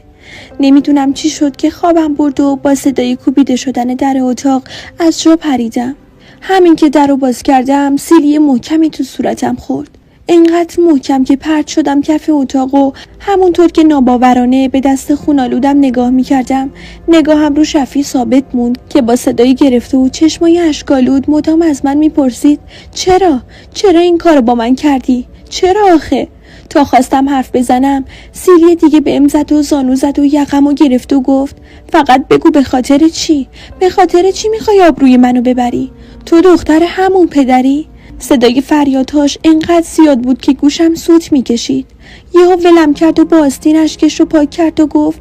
نمیدونم چی شد که خوابم برد و با صدای کوبیده شدن در اتاق از جا پریدم. همین که در رو باز کردم سیلی محکمی تو صورتم خورد. اینقدر محکم که پرت شدم کف اتاق و همونطور که ناباورانه به دست خونالودم نگاه میکردم نگاهم رو شفی ثابت موند که با صدایی گرفته و چشمای اشک‌آلود مدام از من میپرسید چرا این کارو با من کردی؟ چرا آخه؟ تا خواستم حرف بزنم سیلی دیگه بهم زد و زانو زد و یقمو گرفت و گفت فقط بگو به خاطر چی میخوای آبروی منو ببری؟ تو دختر همون پدری؟ صدای فریادهاش انقدر زیاد بود که گوشم سوت میکشید. یهو ولم کرد و با آستین اشکش رو پاک کرد و گفت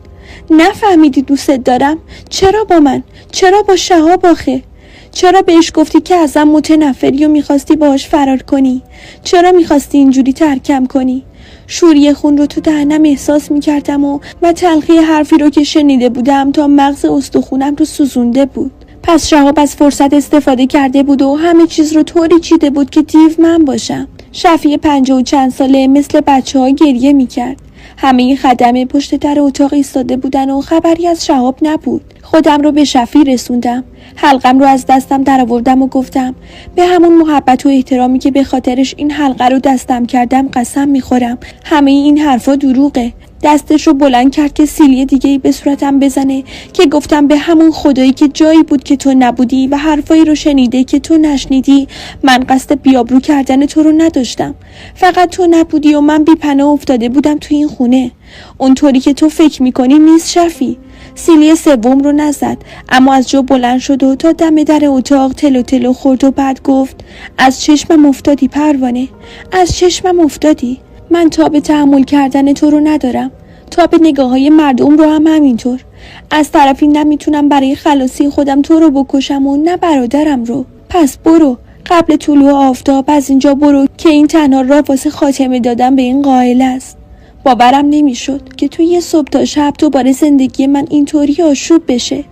نفهمیدی دوستت دارم؟ چرا با من؟ چرا با شهاب آخه؟ چرا بهش گفتی که ازم متنفری و میخواستی باهاش فرار کنی؟ چرا میخواستی اینجوری ترکم کنی؟ شوری خون رو تو دهنم احساس میکردم و تلخی حرفی رو که شنیده بودم تا مغز استخونم رو سوزونده بود. پس شهاب از فرصت استفاده کرده بود و همه چیز رو طوری چیده بود که دیو من باشم. شفیع 50 و چند ساله مثل بچه‌ها گریه میکرد. همه خدمه پشت در اتاق ایستاده بودن و خبری از شهاب نبود. خودم رو به شفیع رسوندم. حلقم رو از دستم درآوردم و گفتم به همون محبت و احترامی که به خاطرش این حلقه رو دستم کردم قسم میخورم همه این حرفا دروغه. دستش رو بلند کرد که سیلی دیگه‌ای به صورتم بزنه که گفتم به همون خدایی که جایی بود که تو نبودی و حرفایی رو شنیده که تو نشنیدی من قصد بیابرو کردن تو رو نداشتم. فقط تو نبودی و من بی پناه افتاده بودم تو این خونه. اونطوری که تو فکر میکنی نیست شفی. سیلی سوم رو نزد اما از جا بلند شد و تا دم در اتاق تلو تلو خورد و بعد گفت از چشمم افتادی پروانه، از چشمم افتادی. من تاب تحمل کردن تو رو ندارم، تاب نگاه های مردم رو هم همینطور. از طرفی نمیتونم برای خلاصی خودم تو رو بکشم و نه برادرم رو. پس برو، قبل طلوع آفتاب از اینجا برو که این تنها راه واسه خاتمه دادن به این قائل است. باورم نمیشد که توی یه صبح تا شب دوباره زندگی من اینطوری آشوب بشه.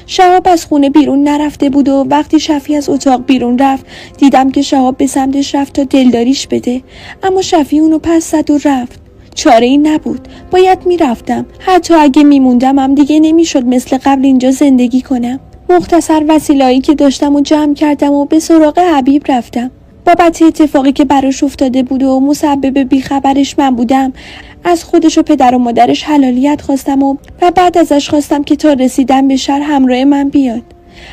شهاب از خونه بیرون نرفته بود و وقتی شفیع از اتاق بیرون رفت دیدم که شهاب به سمتش رفت تا دلداریش بده، اما شفیع اونو پس زد و رفت. چاره ای نبود، باید میرفتم. حتی اگه میموندم هم دیگه نمیشد مثل قبل اینجا زندگی کنم. مختصر وسیله‌ای که داشتم و جمع کردم و به سراغ حبیب رفتم. بابت اتفاقی که براش افتاده بود و مسبب بیخبرش من بودم از خودش و پدر و مادرش حلالیت خواستم و بعد ازش خواستم که تا رسیدن به شهر همراه من بیاد.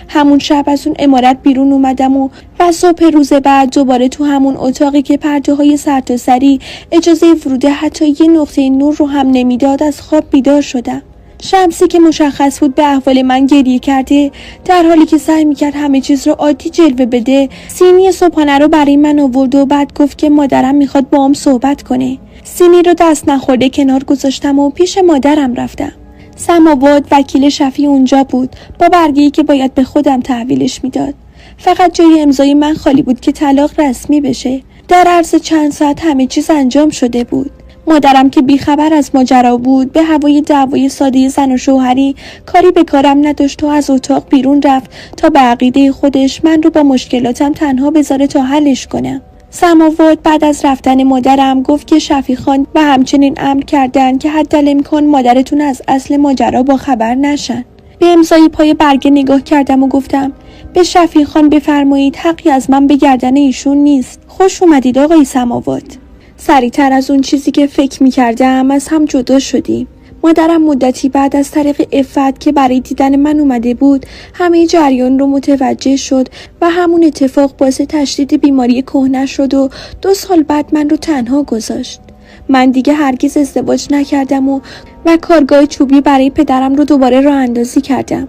همون شب از اون عمارت بیرون اومدم و صبح روز بعد دوباره تو همون اتاقی که پرده های سرتاسری اجازه ورود حتی یه نقطه نور رو هم نمیداد از خواب بیدار شدم. شمسی که مشخص بود به احوال من گریه کرده، در حالی که سعی میکرد همه چیز رو عادی جلوه بده، سینی صبحانه رو برای من آورد و بعد گفت که مادرم میخواد با هم صحبت کنه. سینی رو دست نخورده کنار گذاشتم و پیش مادرم رفتم. سماوات وکیل شفیع اونجا بود با برگه‌ای که باید به خودم تحویلش میداد. فقط جای امضای من خالی بود که طلاق رسمی بشه. در عرض چند ساعت همه چیز انجام شده بود. مادرم که بیخبر از ماجرا بود به هوای دعوای ساده زن و شوهری کاری به کارم نداشت و از اتاق بیرون رفت تا به عقیده خودش من رو با مشکلاتم تنها بذاره تا حلش کنم. سماوات بعد از رفتن مادرم گفت که شفیع خان و همچنین امر کردن که حدالامکان مادرتون از اصل ماجرا با خبر نشن. به امضای پای برگه نگاه کردم و گفتم به شفیع خان بفرمایید حقی از من به گردن ایشون نیست. خوش اومدید آقای سماوات. سریعتر از اون چیزی که فکر می‌کردم از هم جدا شدیم. مادرم مدتی بعد از طریق عفت که برای دیدن من اومده بود همه جریان رو متوجه شد و همون اتفاق باعث تشدید بیماری کهنه شد و 2 سال بعد من رو تنها گذاشت. من دیگه هرگز ازدواج نکردم و کارگاه چوبی برای پدرم رو دوباره راه اندازی کردم.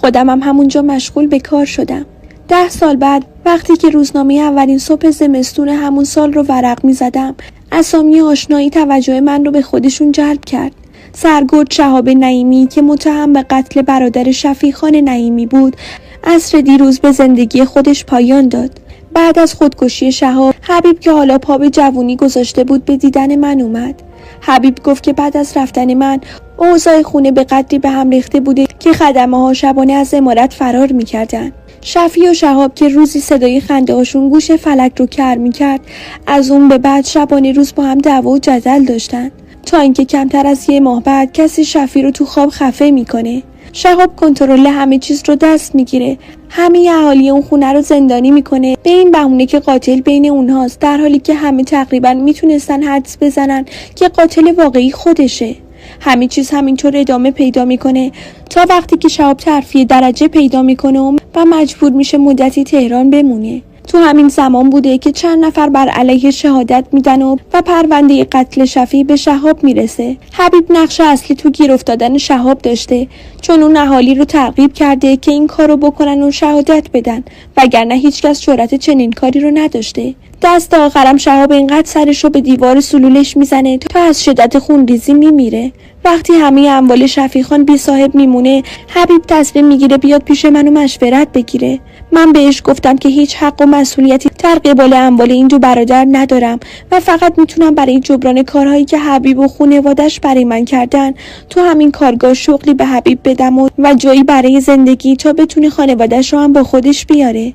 خودم هم همونجا مشغول به کار شدم. 10 سال بعد وقتی که روزنامه اولین صبح زمستون همون سال رو ورق می زدم، اسامی آشنایی توجه من رو به خودشون جلب کرد. سرگرد شهاب نعیمی که متهم به قتل برادر شفیع خان نعیمی بود، عصر دیروز به زندگی خودش پایان داد. بعد از خودکشی شهاب، حبیب که حالا پا به جوونی گذاشته بود به دیدن من اومد. حبیب گفت که بعد از رفتن من اوضاع خونه به قدری به هم ریخته بوده که خدمه ها شبانه از عمارت فرار می‌کردن. شفیع و شهاب که روزی صدای خنده هاشون گوش فلک رو کر می‌کرد، از اون به بعد شبانه روز با هم دعوا و جدل داشتن تا اینکه کمتر از 1 ماه بعد کسی شفیع رو تو خواب خفه میکنه. شهاب کنترل همه چیز رو دست میگیره، همه اهالی اون خونه رو زندانی میکنه به این بهونه که قاتل بین اونهاست، در حالی که همه تقریبا میتونستن حدس بزنن که قاتل واقعی خودشه. همه چیز همینطور ادامه پیدا میکنه تا وقتی که شهاب ترفیع درجه پیدا میکنه و مجبور میشه مدتی تهران بمونه. تو همین زمان بوده که چند نفر بر علیه شهادت میدن و پرونده قتل شفیع به شهاب میرسه. حبیب نقش اصلی تو گیر افتادن شهاب داشته، چون اون اهالی رو ترغیب کرده که این کارو بکنن و شهادت بدن، وگرنه هیچکس جرأت چنین کاری رو نداشته. دست آخرم شهاب اینقدر سرش رو به دیوار سلولش میزنه تا از شدت خونریزی میمیره. وقتی همه اموال شفیع خان بی صاحب میمونه، حبیب تصمیم میگیره بیاد پیش منو مشورت بگیره. من بهش گفتم که هیچ حق و مسئولیتی در قبال اموال این 2 برادر ندارم و فقط میتونم برای جبران کارهایی که حبیب و خانواده‌اش برای من کردن تو همین کارگاه شغلی به حبیب بدم و جایی برای زندگی تا بتونه خانواده‌اش رو هم با خودش بیاره.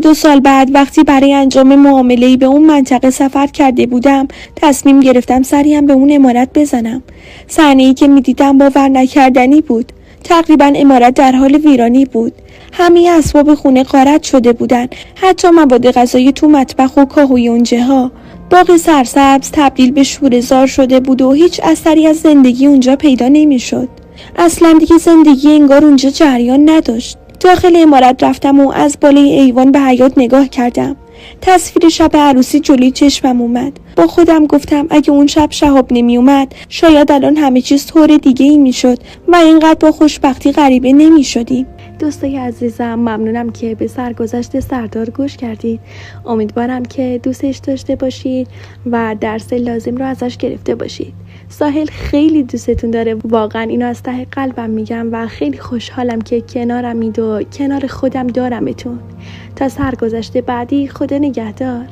1-2 سال بعد وقتی برای انجام معامله‌ای به اون منطقه سفر کرده بودم، تصمیم گرفتم سریم به اون عمارت بزنم. صحنه‌ای که می‌دیدم باور نکردنی بود. تقریبا عمارت در حال ویرانی بود. همه اسباب خونه غارت شده بودن، حتی مواد غذایی تو مطبخ و کاهوی اونجاها. باغ سرسبز تبدیل به شوره‌زار شده بود و هیچ اثری از زندگی اونجا پیدا نمی‌شد. اصلا دیگه زندگی انگار اونجا جریان نداشت. داخل عمارت رفتم و از بالای ایوان به حیاط نگاه کردم. تصویر شب عروسی جلوی چشمم اومد. با خودم گفتم اگه اون شب شهاب نمی اومد شاید الان همه چیز طور دیگه ای می شد و اینقدر با خوشبختی غریبه نمی شدیم. دوستای عزیزم، ممنونم که به سرگذشت سردار گوش کردید. امیدوارم که دوستش داشته باشید و درس لازم رو ازش گرفته باشید. ساحل خیلی دوستتون داره، واقعا اینو از ته قلبم میگم و خیلی خوشحالم که کنارمید و کنار خودم دارمتون. تا سرگذشت بعدی، خدا نگهدار.